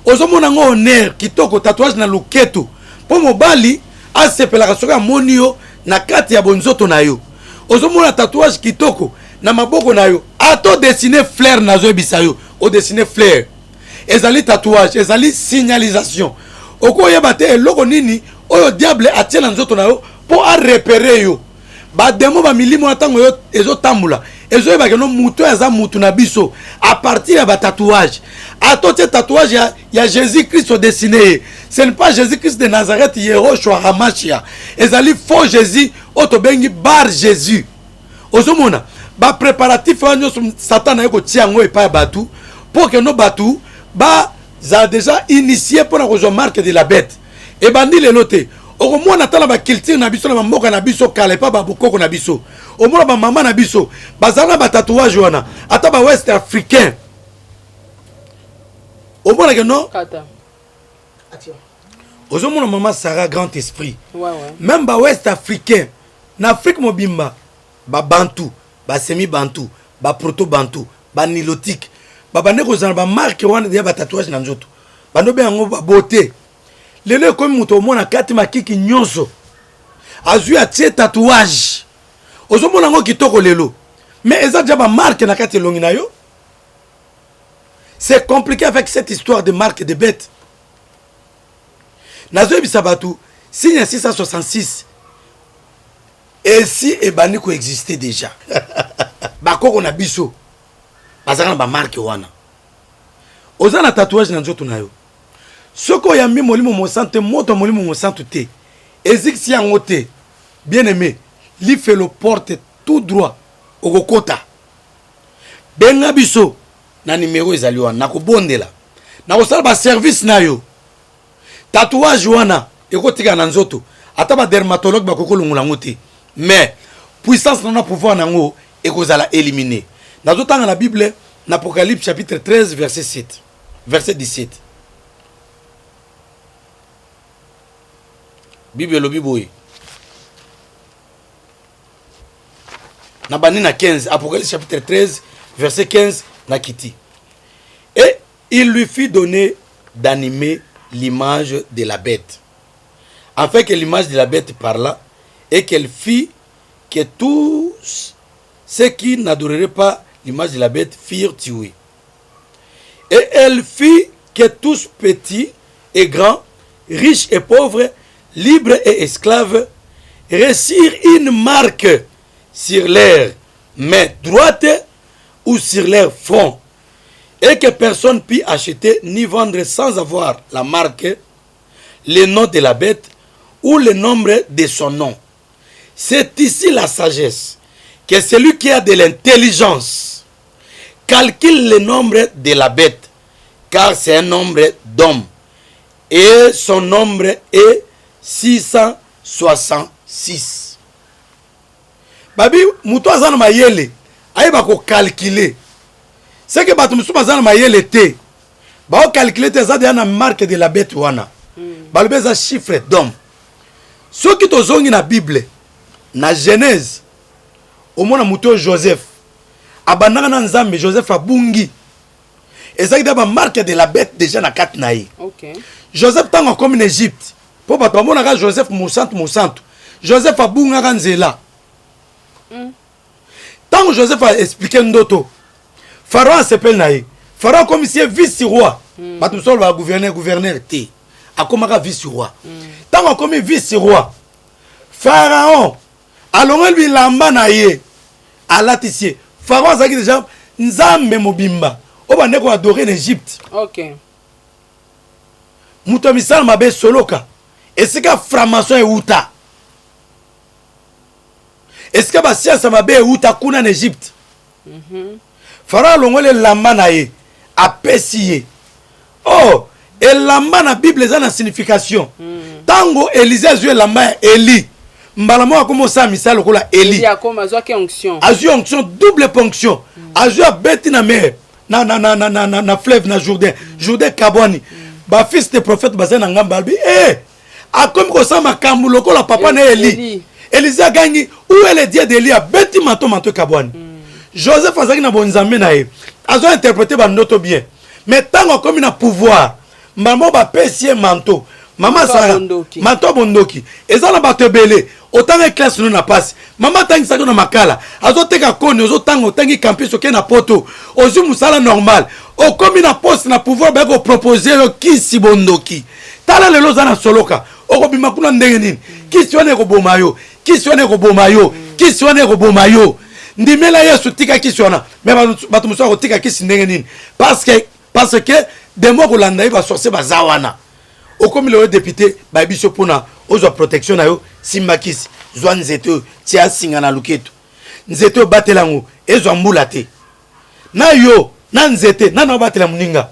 ozomona yango honneur kitoko tatouage na loketo mpo mobali asepelaka soki amoni yo na kati ya bonzoto na yo ozomona tatouage kitoko na maboko na yo ato dessiner fleur nazo ebisa yo o dessiner fleur ezali tatouage ezali signalisation okoyeba te eloko nini oyo diable atie na nzoto na yo po a repérer yo bademo bamilimo na ntango yo ezotambula ezoyebaka no mutu aza mutu na biso à partir ya batatouage ato tie tatouage ya Jésus Christ odessine ye ce n'est pas Jésus Christ de Nazareth Yehoshua Hamashia ezali faux Jésus oyo tobengi bar Jésus ozomona bapréparatif wana nyonso satan aye kotia yango epai ya bato mpo ke no bato baza déjà initié mpona kozwa marque de la bête ebandi lelo te okomona ata na baculture na biso na bamboka na biso kala epa babokoko na biso omona bamama na biso bazala na batatouage wana ata bawest africain omonake no ozomona mama Sarah grand esprit même bawest africain na Afrique mobimba babantu basemi bantu baproto bantu banilotique babande kozala bamarke wana deya batatouage na nzoto bandobe yango babote lelo ekomi moto omona kati makiki nyonso azwi atie tatouage ozomona yango kitoko lelo mais eza deja bamarke na kati elongi na yo c'est compliqué avec cette histoire de marque de bête nazoyebisa bato signe ya 666 esi ebandi koexiste déjà bakoko na biso bazaka na bamarke wana oza na tatouage na nzoto na yo soki oyambi molimo mosantu moto molimo mosantu te ezikisi yango te bien aimé lifelo porte tout droit okokota benga biso na numéro ezali wana nakobondela nakosala baservice na yo tatouage wana ekotika na nzoto ata badermatologue bakokolongola yango te mais puissance nana pouvoir nango ekozala éliminé nazotanga na Bible na Apocalypse chapitre 13 verset 17 Bible lobi boye na bani na 15, Apocalypse chapitre 13 verset 15 na kiti. Et il lui fit donner d'animer l'image de la bête, afin que l'image de la bête parla, et qu'elle fit que tous ceux qui n'adoreraient pas l'image de la bête firent tuer. Et elle fit que tous petits et grands, riches et pauvres, libres et esclaves, reçurent une marque sur leur main droite ou sur leur front, et que personne ne put acheter ni vendre sans avoir la marque, le nom de la bête ou le nombre de son nom. C'est ici la sagesse, que celui qui a de l'intelligence calcule le nombre de la bête, car c'est un nombre d'hommes, et son nombre est 666. Babi, muto azana mayele, aïba ko calculer. C'est que batu musu azana mayele te. Ba calculer te za na marque de la bête wana. Ba beza chiffre d'homme. Ce qui tozongi na Bible, na Genèse, au mona muto Joseph, abandaka na nzambe Joseph abungi. Et ça qui ba marque de la bête déjà na kat naï. OK. Joseph tango comme en Égypte. Po ba mona ka Joseph musantu. Joseph abunga kanzela. Tant que Joseph a expliqué ndoto, Pharaon s'appelle naï. Pharaon comme si vice-roi. Batum sol va gouverneur té. A comme vice-roi. Tant que comme vice-roi, Pharaon alors lui lamba naïe à latissier. Pharaon ça qui déjà nzambe mobimba. O bande ko adorer en Égypte. OK. Muto misal mabe soloka. Et c'est que franc-maçon et outa. Est-ce que la science m'a bien ou ta kuna en Égypte? Pharaon longole lamba na ye a pesiye. Oh, et lamba na Bible ça na signification. Tango Élisée a joué lamba Élie. Mbalamo a commencé à misala kola Élie. Il a comme azwa ke onction. A joué onction double ponction. A joué bête na mer. Na fleuve na Jourdain. Jourdain Kabwani. Ba fils de prophète bazé na ngamba albi. Eh, a comme ko sa makambu lokola papa na Élie. Élisée a gagné. Où est le dieu d'Élie? A bêti manto Kabwani. Joseph a na bonzambe na ye. A zo interprété ba noto bien. Mais tant comme il a pouvoir, maman ba pesier manto. Maman Sarah, manto bondoki. Et ça na ba te belé. Autant que classe nous na passe. Maman tangi sa na makala. A zo teka koni, ozo tango tangi campus oké na poto. Ozu musala normal. O comme il a poste na pouvoir ba ko proposer yo kisi bondoki. Tala lelo za na soloka. O ko bima kuna ndenge nini? Kisi wane ko bomayo. Kisi wane ko bomayo. Kisi wane ko bomayo. Ndimela Yesu tika kisi wana. Mais batu muso ko tika kisi ndenge nini? Parce que des mois ko landa ba sorcer ba zawana. O comme le député ba biso pona ozo protection na yo simba kisi. Zwa nzeto tia singa na luketo. Nzeto batela ngo ezo mbula te. Na yo na nzete na no batela muninga.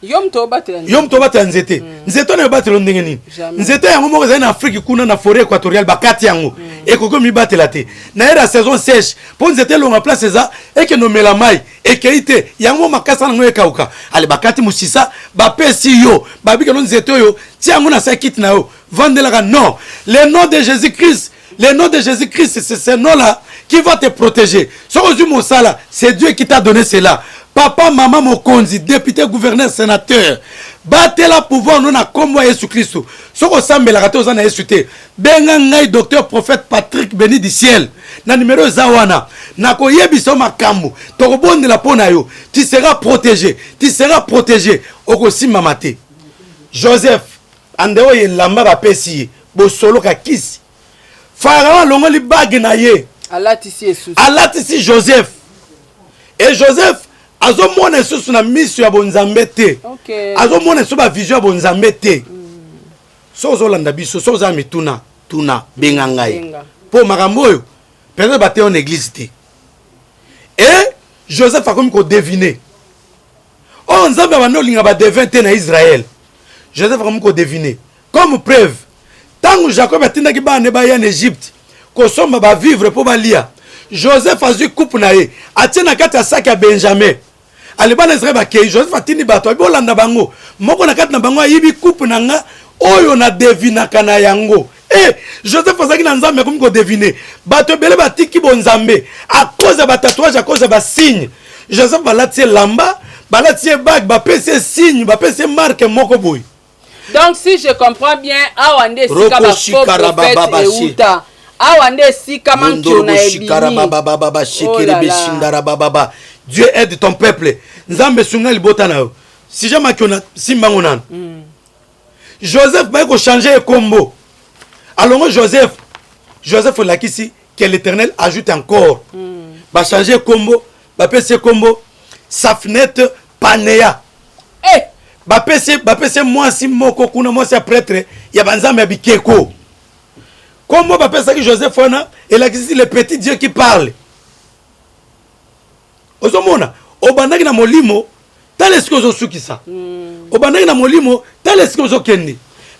Yom to batela nzete. Nzeto na batela ndenge nini? Nzete yango moko za na Afrique kuna na forêt équatoriale bakati yango. Et koko mi batela te. Na era saison sèche pour nzete longa place za et que no melamai et que ite yango makasa na ngoye kauka. Ale bakati musisa ba pesi yo ba bika no nzete yo ti yango na sa kit na yo. Vendela non. Le nom de Jésus-Christ. Le nom de Jésus-Christ, c'est ce nom-là qui va te protéger. C'est Dieu qui t'a donné cela. Papa, maman, mokonzi, député, gouverneur, sénateur. Battez la pouvoir, nous na comme Jésus-Christ. Ce qu'on semble la rater aux années suite. Bengangai, docteur, prophète Patrick béni du ciel. Na numéro Zawana. Na koyebiso makambu. Torobonde la ponayo. Tu seras protégé. Tu seras protégé. Okosi mamate. Joseph, andeo ye lamba ba pesi. Bo solo ka kisi. Pharaon longoli bague na ye. Alatisi Joseph. Et Joseph azo mona susu na mission ya bonzambe te. Okay. Azo mona susu ba vision ya bonzambe te. Sozo landa biso sozo mituna tuna bengangai. Po makambo yo peut-être baté en église te. Et Joseph a comme ko deviner. Oh nzambe bano linga ba devin te na Israël. Joseph a comme ko deviner. Comme preuve tant Jacob atinda ki ba ne ba en Égypte ko somba ba vivre pour ba lia. Joseph a eu coupe na ye. Atina kati ya sac ya Benjamin. Alibana Israël ba ke Joseph atini bato bolanda bango. Moko na kati na bango yibi coupe na nga oyo na devina kana yango Eh, Joseph Fazaki na nzambe comme ko deviner. Bato belé batiki bon nzambe à cause de ba tatouage, à cause de ba signe. Joseph balati lamba, balati bag, ba pese signe, ba pese marque moko boy. Donc si je comprends bien, awande sika ba faux prophète euta. Awande sika mankio na ebini. Dieu aide ton peuple. Nzambe sunga libota na yo. Si jamais kiona simbango nan. Joseph va changer le combo. Alors Joseph lakisi que l'Éternel ajoute encore. Va changer le combo, va passer combo Safnet Panea. Eh, va passer moi si moko kuna moi c'est prêtre, ya banzambe bikeko. Comment va passer que Joseph ona et lakisi le petit Dieu qui parle. Ozomona, obandaki na molimo, tale ce que zo sukisa. Obandaki na molimo, tale ce que zo kendi.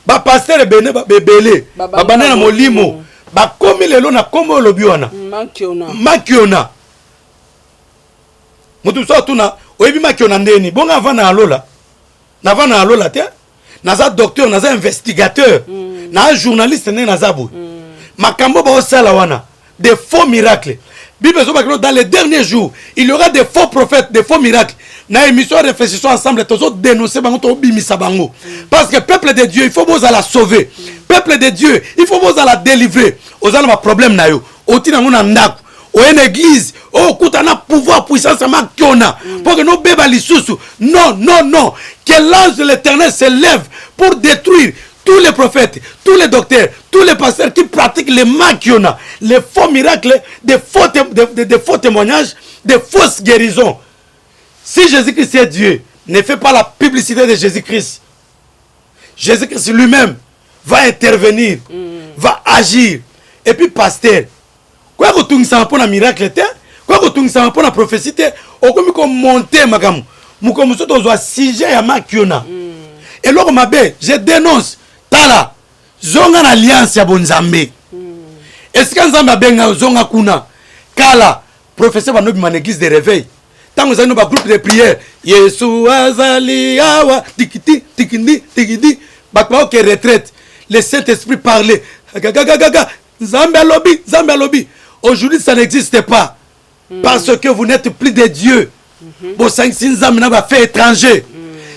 Ba pasteur bene ba bebele ba banana molimo ba komi lelo na komo lobiwana makiona mutu so tuna oyebi makiona ndeni bonga vana alola na vana alola te na za docteur na za investigateur na journaliste ne na za bo makambo ba osala wana des faux miracles. Bible zo ba dans les derniers jours il y aura des faux prophètes, des faux miracles. Na émission réfléchissons ensemble tous dénoncer bango to bimisa bango parce que peuple de Dieu il faut vous la sauver. Peuple de Dieu il faut vous la délivrer. Ozala ma problème na yo otina ngona ndako o une église o kutana pouvoir puissance makiona pour que nos bébés lisusu non que l'ange de l'Éternel se lève pour détruire tous les prophètes, tous les docteurs, tous les pasteurs qui pratiquent les makiona, les faux miracles, des faux témoignages, des fausses guérisons. Si Jésus-Christ est Dieu, ne fait pas la publicité de Jésus-Christ. Jésus-Christ lui-même va intervenir, va agir. Et puis, pasteur, quoi que tu ne pour un miracle, quoi que tu ne pour la prophétie, au comme qu'on monte, madame, nous comme ça, on doit siger à Makiona. Et là, je dénonce, Tala, zonga na alliance ya bonzambe. Est-ce que nzambe benga zonga kuna? Kala, professeur va nous une église de réveil. Tant que nous avons un groupe de prière, Yesu azali awa tikiti tikindi tikidi, bakwa ke retraite, le Saint-Esprit parlait. Zambia lobby. Aujourd'hui ça n'existe pas parce que vous n'êtes plus des dieux. Bo sang sin nzambe na ba fait étranger.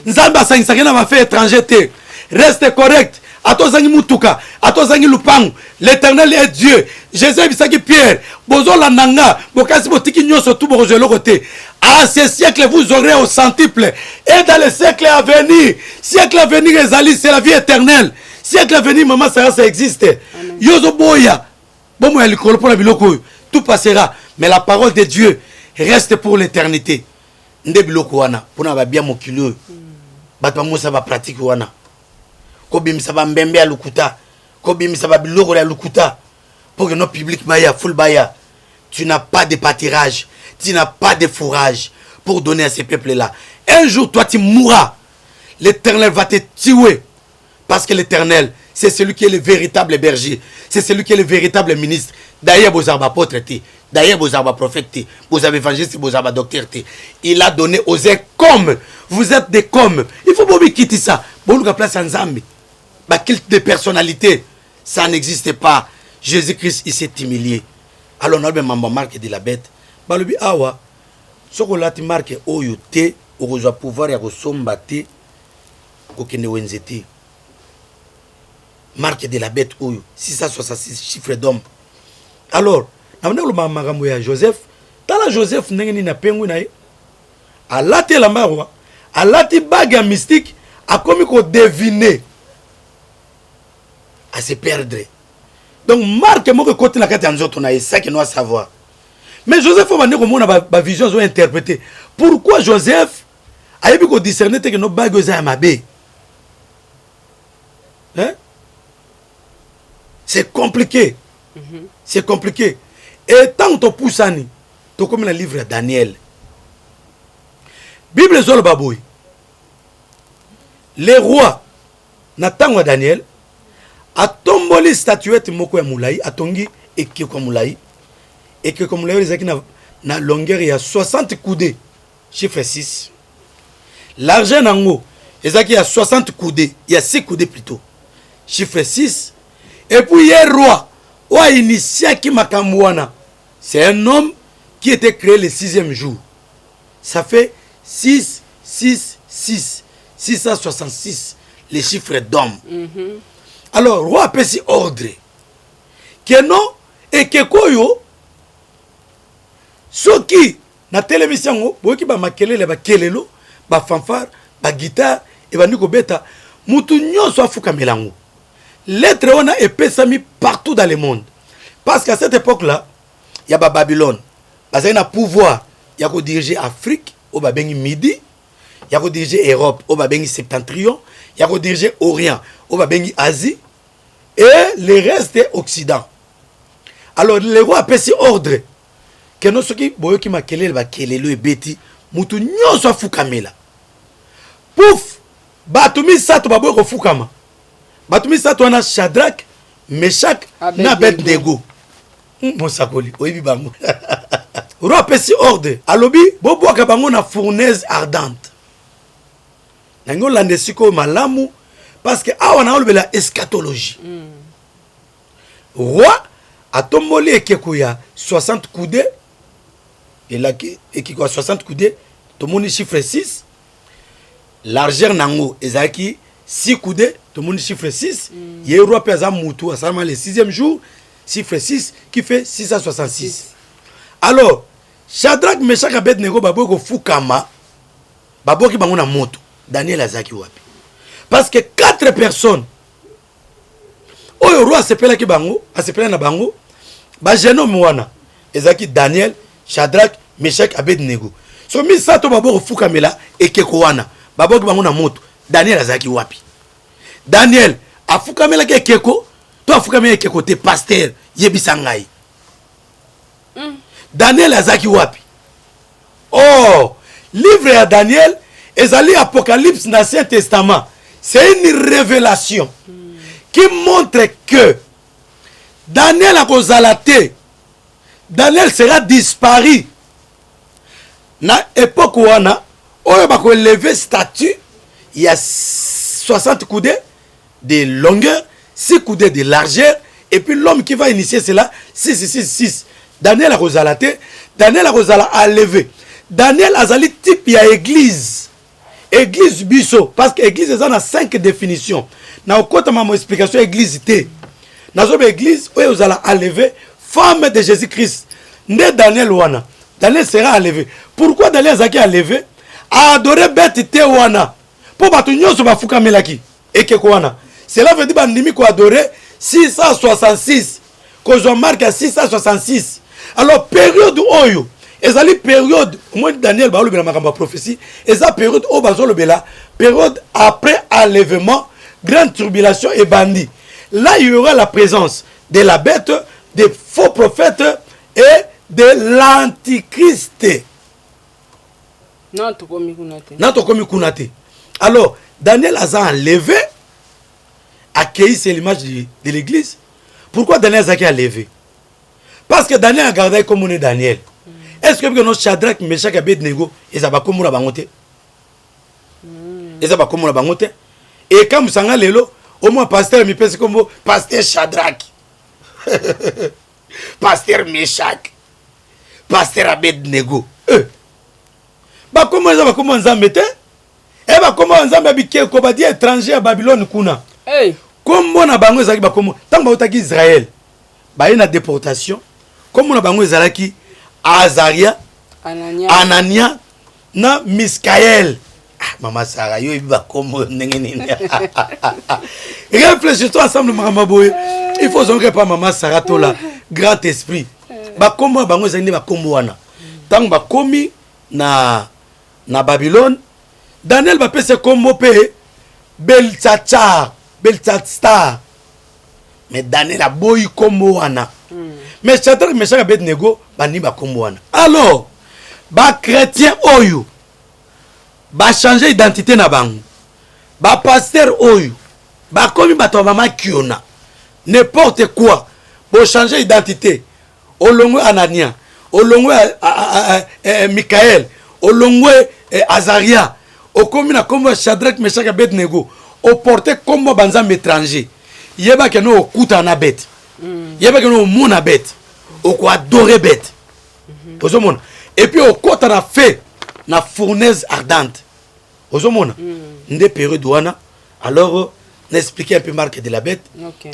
Nzambe sang sang na ba fait étranger te. Reste correct. Atozangi mutuka, atozangi lupangu. L'Éternel est Dieu. Jésus bisaki Pierre, bozo la nanga, bokasi botiki nyoso tout bozo le côté. À ce siècle vous aurez au centuple et dans le siècle à venir. Siècle à venir ezali c'est la vie éternelle. Siècle à venir maman ça existe. Yozo boya. Bon moi likolo pour la biloko tout passera mais la parole de Dieu reste pour l'éternité. Nde biloko wana pona ba bien mokilo. Bato mo ça va pratique wana. Kobimisa ba mbembe ya lukuta, kobimisa ba biloko ya lukuta pour que nos publics baya full baya. Tu n'as pas de pâturage, tu n'as pas de fourrage pour donner à ces peuples là. Un jour toi tu mourras. L'Éternel va te tuer parce que l'Éternel c'est celui qui est le véritable berger, c'est celui qui est le véritable ministre. D'ailleurs vous avez apôtre, d'ailleurs vous avez prophète, vous avez évangéliste, vous avez docteur. Il a donné aux comme vous êtes des comme. Il faut pas quitter ça. Bon nous place en Zambie. Bah, culte de personnalité, ça n'existe pas. Jésus-Christ, il s'est humilié. Alors, on a même marque de la bête. Bah, le awa, ce qu'on a marqué, oyo te, on a pouvoir y ressombate, kokene wenzete. Marque de la bête, oyo, 666 chiffres d'homme. Alors, on a le maramou ya Joseph. Tala Joseph, n'engeni na pengu na ye. A late la marwa, a late bague mystique, a commis qu'on devine. À se perdre. Donc, marque moi que côté la carte en zone, on a ça qu'il doit savoir. Mais Joseph, on va dire comment on a ma vision interprétée. Pourquoi Joseph a eu qu'on discerner que nos bagues à Mabé? Hein? C'est compliqué. C'est compliqué. Et tant que tu pousses à ni, tu comme le livre de Daniel. Bible Zol Baboui. Les rois, n'attendent à Daniel. A tomboli statuette moko ya moulaï atongi ekeko moulaï ekeko moulaï ezaki na longueur ya 60 coudées chiffre 6 l'argent nango ezaki ya 60 coudées il y a 6 coudées plutôt chiffre 6 Et puis hier roi, ou a initié qui makamouana. C'est un homme qui était créé le 6e jour. Ça fait 666, les chiffres d'homme. Alors, roi a pesi ordre. Que non, et que koyo, ce qui, na télévision, boki ba makelele, ba kelelo, ba fanfare, ba guitare, et ba niko beta, mutu nyonso afuka melango. L'être on a épesami partout dans le monde. Parce qu'à cette époque-là, il y a Babylone. Parce qu'il y a un pouvoir. Il y a diriger Afrique, au Babengi Midi. Il y a diriger Europe, au Babengi Septentrion. Il y a diriger Orient, au Babengi Asie. Et le reste est Occident. Alors, le roi a pris ordre. Que nous, ceux qui m'a kelele, et beti, mutu nyon soit foukamela. Pouf! Batumi sato babo fukama. Batumi sato wana Shadrach, Meshach, na Abednego. Mon sakoli, oyebi bango. Roi pesi ordre. Alobi, bobo akabango na fournaise ardente. Nango lande siko malamu parce que awa na olobela eschatologie. Roi atomboli ekeko ya 60 coudées. Et là ekeko 60 coudées, tomoni chiffre 6. Largeur nango ezaki 6 coudées, tomoni chiffre 6. Ye roi pesa mutu asama le 6e jour. Chiffre 6 qui fait 666. Alors, Shadrach, Meshach, Abednego, Baboko Fukama, Baboki Bangona Moto, Daniel Azaki Wapi. Parce que 4 personnes, au roi s'appelle qui Bango, s'appelle na Bango, Bajeno Mwana, Ezaki Daniel, Shadrach, Meshach, Abednego. So mi sato Baboko Fukamela et Kekowana, Baboki Bangona Moto, Daniel Azaki Wapi. Daniel, a Fukamela Keko. Toi, Foukamé qui côté pasteur, Yebisangai. Daniel Azaki Wapi. Oh, livre à Daniel, ezali Apocalypse dans l'Ancien Testament. C'est une révélation qui montre que Daniel a causalaté. Daniel sera disparu. Na époque où on a, levé statue, il y a 60 coudées de longueur. 6 coudées de largeur, et puis l'homme qui va initier cela, 6. Daniel a rosalaté, Daniel a rosala a levé. Daniel a zali type ya église. Église biso, parce que église a 5 définitions. Na okota ma explication église té. Na zobe église, où vous allez a levé, femme de Jésus-Christ. Né Daniel wana. Daniel sera à lever. Pourquoi Daniel Zaki a levé? A adoré bête té wana. Pour batu nyoso ba fuka melaki. Et que wana. Cela veut dire que nous adoré 666. Que je marque 666. Alors, période oyo. Et la période, moi Daniel ba olobela makamba prophétie, et la période o bazo lobela, période après enlèvement, grande tribulation et bandit. Là, il y aura la présence de la bête, des faux prophètes et de l'antichrist. Non, tokomi kunate. Non, tokomi kunate. Alors, Daniel a enlevé, accueilli, c'est l'image de l'église. Pourquoi Daniel a levé? Parce que Daniel a gardé comme on est Daniel. Est-ce que notre Shadrach, Meshach, Abednego, ils ont comme on a bangoté? Ils ont comme on a bangoté. Et quand vous avez lelo, au moins pasteur me pense comme pasteur Shadrach, pasteur Meshach, pasteur Abednego. Bah comment ils ont comment ils mettent? Eh bah comment ils ont habité comme dit étranger à Babylone kuna? Hey. Comme on a bango zaki ba comme tant ba otaki Israël, ba ina déportation. Comme on a bango zalaki Azaria, Anania, na Miskaël. Ah, Maman Sarah, yo iba comme nengeni. Réfléchissons ensemble, Maman Boye. Il faut zonge pas Maman Sarah tola, grand esprit. Ba comme bango zani ba comme wana. Tant ba komi na Babylone, Daniel va pese comme pe Belshazzar. Mais Daniel a boy comme wana. Mais Shadrach, Meshach, Abednego, bani ba comme wana. Alors, ba chrétien oyo, ba changer identité na bango. Ba pasteur oyo, ba komi ba to mama kiona. N'importe quoi, pour changer identité. Olongwe Anania, olongwe Michael, olongwe Azaria, okomi na comme Shadrach, Meshach, Abednego. Au porté comme banzam étranger. yeba ke no okuta na bête yeba ke no mona bête oko adorer bête ozomona et puis okota na fait na fournaise ardente ozomona nde période wana alors n'expliquer un peu marque de la bête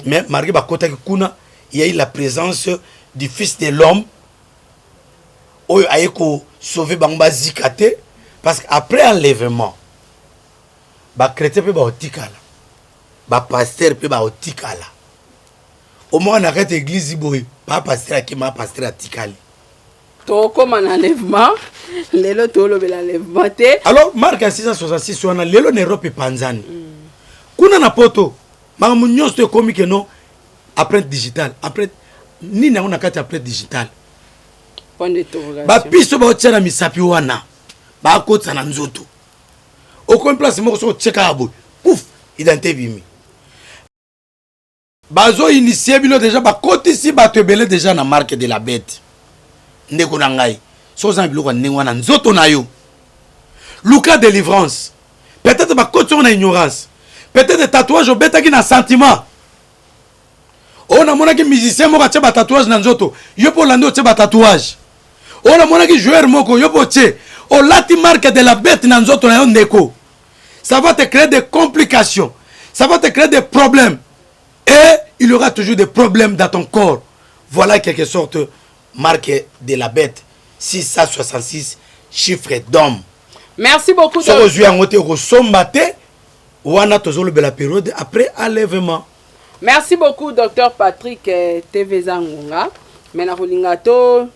mais marqué ba kota kuna il y a eu la présence du fils de l'homme oyo ayeko sauver bangba zikate parce qu'après enlèvement ba chrétien pe ba otikala ba pasteur pe ba otikala au moins on arrête église boy pas pasteur qui ma pasteur atikali to comme un enlèvement lelo to lo bela enlèvement te alors Marc 666 wana lelo na Europe panzani kuna na poto mamu nyonso ekomi ke non après digital après ni na kati après digital point d'interrogation ba piso ba otiana misapi wana ba kotsa na nzoto aucun place moko so check abo pouf identité bimi bazo initié bino déjà ba koti si ba tebele déjà na marque de la bête ndeko na ngai so za biloko ndengwa na nzoto na yo Luka délivrance peut-être ba koti on a ignorance peut-être tatouage obetaki na sentiment on a monaki musicien moko atie ba tatouage na nzoto yo po lando atie ba tatouage on a monaki joueur moko yo po tie o lati marque de la bête na nzoto na yo ndeko ça va te créer des complications ça va te créer des problèmes et il y aura toujours des problèmes dans ton corps voilà quelque sorte marque de la bête 666 chiffre d'homme merci beaucoup so ozwi yango te okosomba te wana tozoloba la période après enlèvement. Merci beaucoup Dr Patrick TV Zangunga. Mena kolinga to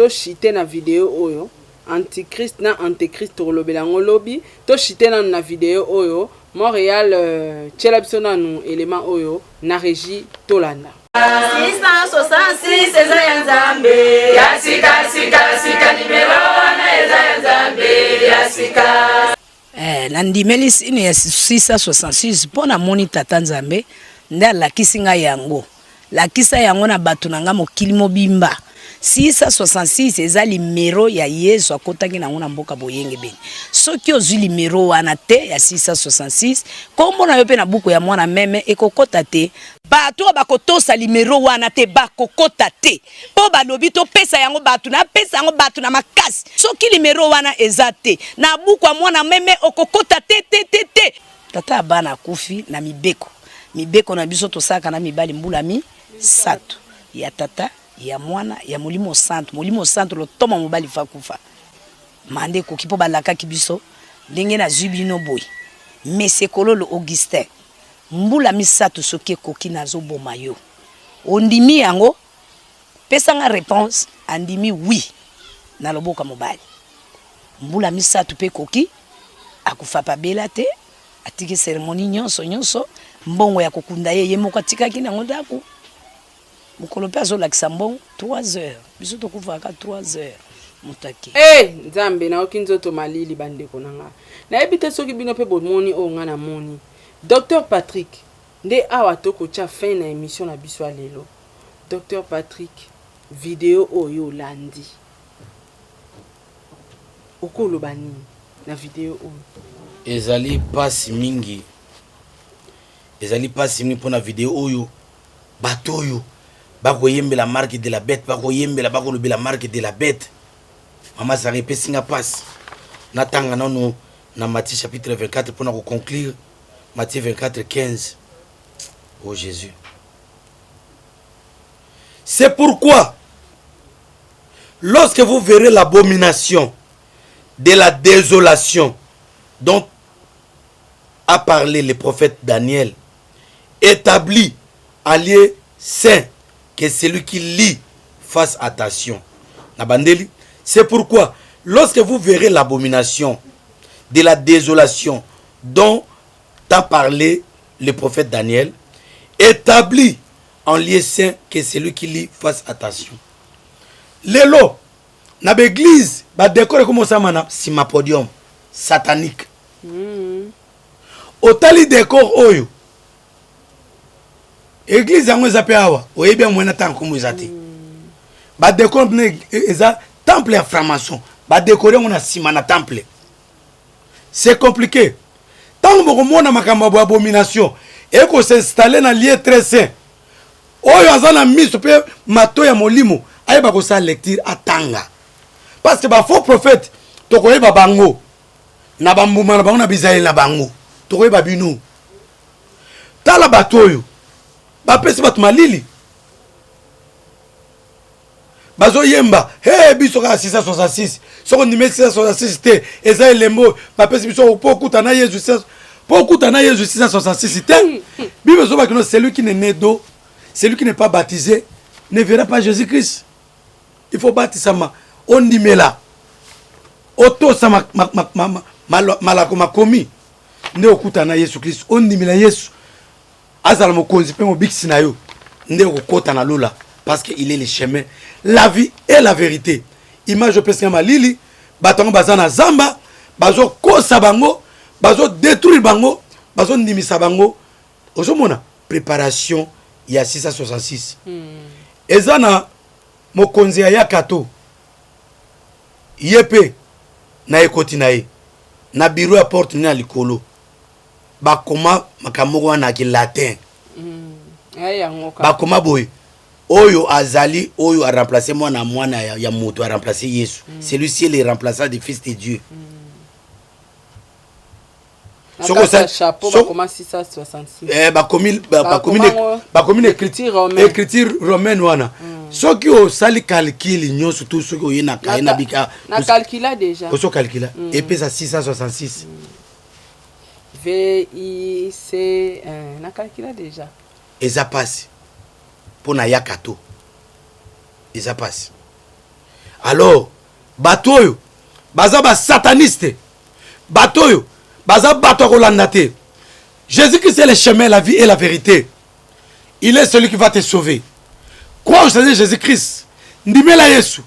chite na vidéo oyo antichrist na antéchrist lobela ngolobi to chite na vidéo oyo Montréal tshela biso nanu élément oyo na régie Tolanda 666 eza ya Nzambe ya sika numero wana eza ya Nzambe ya sika nandimeli sini ya 666 pona moni tata Nzambe nda lakisi nga yango lakisa yango na bato nanga mokili mobimba 666 eza limero ya Yesu akotaki nango na mboka boyenge beni soki ozwi limero wana te ya 666 kombo na yo pe na buku ya mwana meme ekokota te bato bakotosa limero wana te bakokota te po balobi to pesa yango bato na pesa yango bato na makasi soki limero wana eza te na buku ya mwana meme okokota te tata bana kufi na mibeko na biso tosaka na mibali mbulami sato ya tata ya mwana ya molimo santo lo toma mobali fakufa mande ko kipo balaka kibiso ndenge na zubino boy mesekolo lo Augustin mbula misato soki koki nazo boma yo ondimi yango pesa nga réponse andimi oui na loboka mobali mbula misato pe koki akufa pa bela te atiki cérémonie nyonso mbongo ya kokunda ye moko atikaki nango ndako mukolo pe azolakisa mbongo 3 heures biso tokufaka 3 heures mutaki Nzambe na okinzoto malili bandeko nanga na ebite soki bino pe bomoni o nga na moni Dr Patrick nde awa toko cha fin na émission na biso lelo Dr Patrick vidéo oyo landi okolo bani na vidéo oyo ezali pasi mingi pona vidéo oyo batoyo bakoyembe la marque de la bête bakoyembe la bakolobe la marque de la bête mama ça répète nga passe natanga nano na Matthieu chapitre 24 pour nous conclure Matthieu 24 15 oh Jésus c'est pourquoi lorsque vous verrez l'abomination de la désolation dont a parlé le prophète Daniel établi en lieu saint que celui qui lit fasse attention. Nabandeli, c'est pourquoi lorsque vous verrez l'abomination de la désolation dont a parlé le prophète Daniel, établi en lieu saint que celui qui lit fasse attention. Lelo, na l'église, ba décore comme ça mana sima podium satanique. Otali décor oyo. Église yango ezape awa oyebi mwana tanko muzati ba décor eza temple ya franc-maçon ba décorer on a sima na temple c'est compliqué tant que mona makambo abomination et qu'on s'installe dans lieu très sain. Oyo azana miso pe mato ya molimo ayeba ko sa lecture atanga. Parce que ba faux prophète to ko yeba bango na bambuma na bango na bizaï na bango to ko yeba binu. Tala batoyo ba pesi batu malili. Bazo yemba biso ka 666 soko ndime 666 te eza elembo ba pesi biso po kuta na Jésus po kuta na Jésus 666 te. Bible zo ba kino celui qui n'est né d'eau, celui qui n'est pas baptisé ne verra pas Jésus-Christ. Il faut baptiser ma on dimela. Oto sama malako makomi nde okuta na Yesu Christ. On dimela Yesu. Azala mokonzi pe mo biksi na yo nde okota na lola parce que il est le chemin, la vie et la vérité. Image pesika malili batongo bazana zamba bazo kosa bango bazo détruire bango bazo ndimisa bango. Ozomona préparation il y a 666. Ezana mokonzi ya yakato yepe na ekoti na ye na biro ya porte na likolo bakoma makamoko wana ki latin bakoma boy oyo azali oyo a remplacé mwana ya moto a remplacé Yesu. Celui-ci est le remplaçant du Fils de Dieu. Soko ça chapeau bakoma 666 bakomi écriture romaine wana. Soki o sali calcul nyonso tout soki o yena kaina bika na calcula déjà o so calcula et pesa 666 VIC na calcula déjà eza passe pour na yakato eza passe. Alors batoyo baza ba sataniste batoyo baza bato kolanda te. Jésus-Christ est le chemin, la vie et la vérité. Il est celui qui va te sauver. Crois au Seigneur Jésus-Christ. Ndimela Yesu.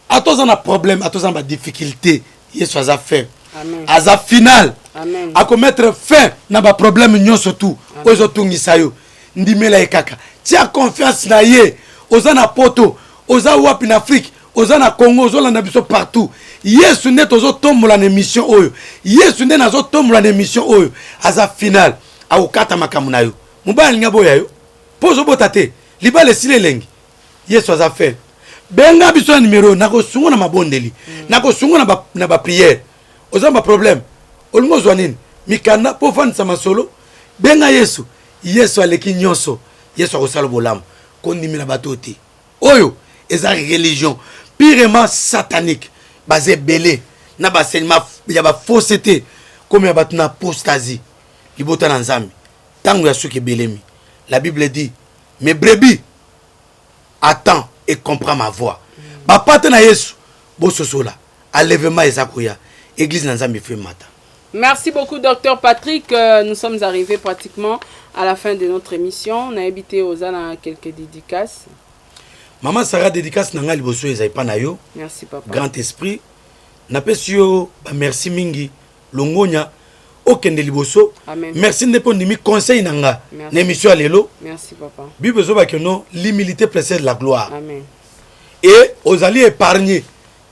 Atoza na problème, atoza na difficulté. Yesu aza fait. Amen. Aza final. Amen. A mettre fin na ba problème nyonso tout. Ozo tungisa yo. Ndimela ekaka. Tia confiance na ye. Oza na poto, oza wapi na Afrique, oza na Congo, oza na biso partout. Yesu ne tozo tombola na émission oyo. Yesu ne nazo tombola na émission oyo. Aza final. A okata makamu na yo. Mubali nga boya yo. Pozo botate. Libale sile lengi. Yesu aza fait. Benga biso na numéro nako sungo na mabondeli. Nako sungo na ba prière. Oza ba problème. Olungo zwanini. Mikanda po fan sama solo. Benga Yesu. Yesu aleki nyonso. Yesu akosala bolamu. Kondimina batoti. Oyo eza religion purement satanique basé belé na basenema ya ba fausseté comme ya batuna apostasie libota na nzambi tango ya suki belemi. La Bible dit mes brebis attend et comprend ma voix. Ba pate na Yesu bo sosola enlèvement ezakoya église na nzambi fait matin. Merci beaucoup, Docteur Patrick. Nous sommes arrivés pratiquement à la fin de notre émission. On a habité aux Anna quelques dédicaces. Maman Sarah dédicace nanga liboso ezai pa na yo. Merci papa. Grand esprit. Na pesi yo merci mingi longonya okende liboso. Amen. Merci ndepo ndimi conseil nanga na émission lelo. Merci papa. Bible zo ba que non l'humilité précède la gloire. Amen. Et aux alliés épargnés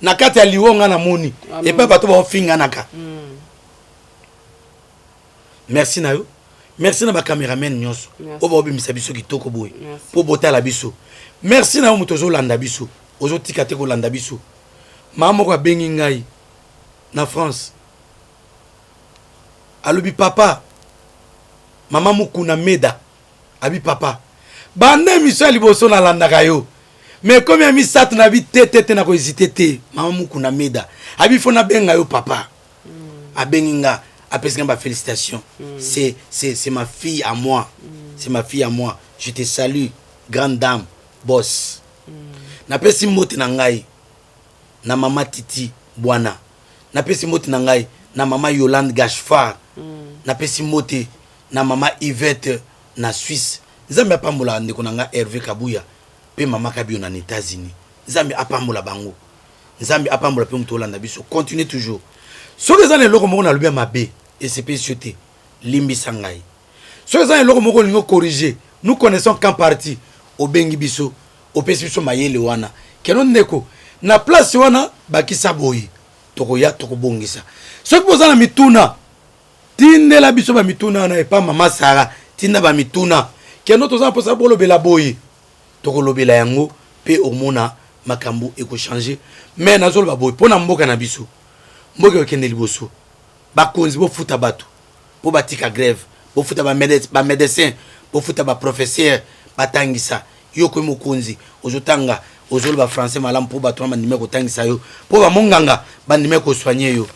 na kati ya liwonga na moni et pas bato ba finga naka. Merci na yo. Merci na ba cameraman nyonso. O ba obimisa biso kitoko boy. Po botala biso. Merci na mutozo landa biso. Ozo tikate ko landa biso. Mama ko bengi ngai na France. Alobi papa. Mama mukuna meda. Abi papa. Bande miso liboso na landa kayo. Mais comme ya mi sat na bi tete na ko hésiter. Mama mukuna meda. Abi fona benga yo papa. Abengi nga. Après félicitations. C'est ma fille à moi. C'est ma fille à moi. Je te salue, grande dame, boss. Na pesi moti na ngai na mama Titi Bwana. Na pesi moti na ngai na mama Yolande Gashfar. Na pesi moti na mama Yvette na Suisse. Nzambe apambola ndeko na nga Hervé Kabuya. Pe mama Kabio na États-Unis. Nzambe apambola bango. Nzambe apambola pe muto Holanda biso. Continuez toujours. Ce que ça est le mot na lubia mabe et c'est péchoté limbi sangai. Ce que ça est le mot qu'on corriger. Nous connaissons qu'en partie au bengi biso au péchiso mayele wana. Kenon neko na place wana bakisa boyi. Tokoya tokobongisa. Ce que vous avez mituna tinde la biso ba mituna na et pas mama Sarah tinda ba mituna keno toza mposa bolobela boye tokolobela yango pe omona makambo eko changer mais nazoloba boye pona mboka na biso mboka okende liboso bakonzi bofuta bato po batika grève bofuta ba médecin bofuta ba professeur batangisa yo ko mokonzi ozotanga ozoloba français malamu po bato bandime kotangisa yo po ba monganga bandime ko soigner yo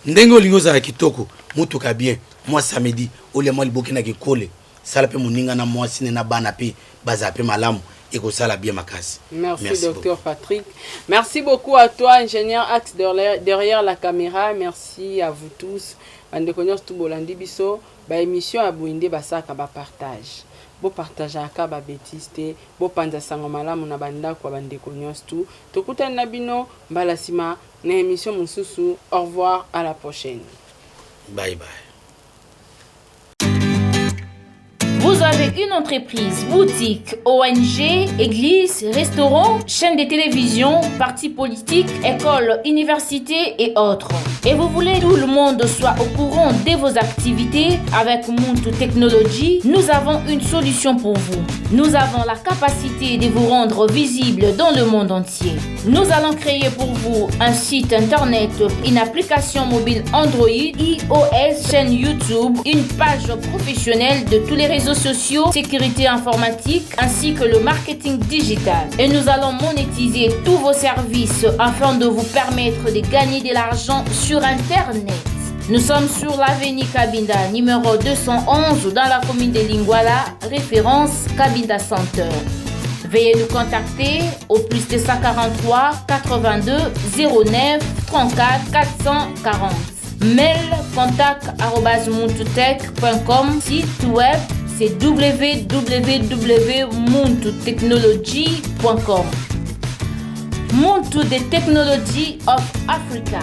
ndenge olingo za kitoko mutuka bien moi samedi ole moi libokina ke kole sala pe moninga na moi sine na bana pe baza pe malamu et ko sala bien makasi. Merci docteur Patrick. Merci beaucoup à toi ingénieur Axe derrière la caméra. Merci à vous tous. Bande konyos tout bolandi biso ba émission à Bouindé basaka ba partage. Bo partage aka ba bêtise te, bo panza sango malamu na banda kwa bande konyos tout. Tokutana na bino mbala sima na émission mususu. Au revoir, à la prochaine. Bye bye. Vous avez une entreprise, boutique, ONG, église, restaurant, chaîne de télévision, parti politique, école, université et autres. Et vous voulez que tout le monde soit au courant de vos activités avec Muntu Technology, nous avons une solution pour vous. Nous avons la capacité de vous rendre visible dans le monde entier. Nous allons créer pour vous un site internet, une application mobile Android, iOS, chaîne YouTube, une page professionnelle de tous les réseaux sociaux, sécurité informatique ainsi que le marketing digital. Et nous allons monétiser tous vos services afin de vous permettre de gagner de l'argent sur Internet. Nous sommes sur l'avenue Cabinda, numéro 211 dans la commune de Lingwala, référence Cabinda Center. Veuillez nous contacter au plus de 143 82 09 34 440. Mail contact@muntutech.com. Site web c'est www.muntutechnology.com. Muntu the Technology of Africa.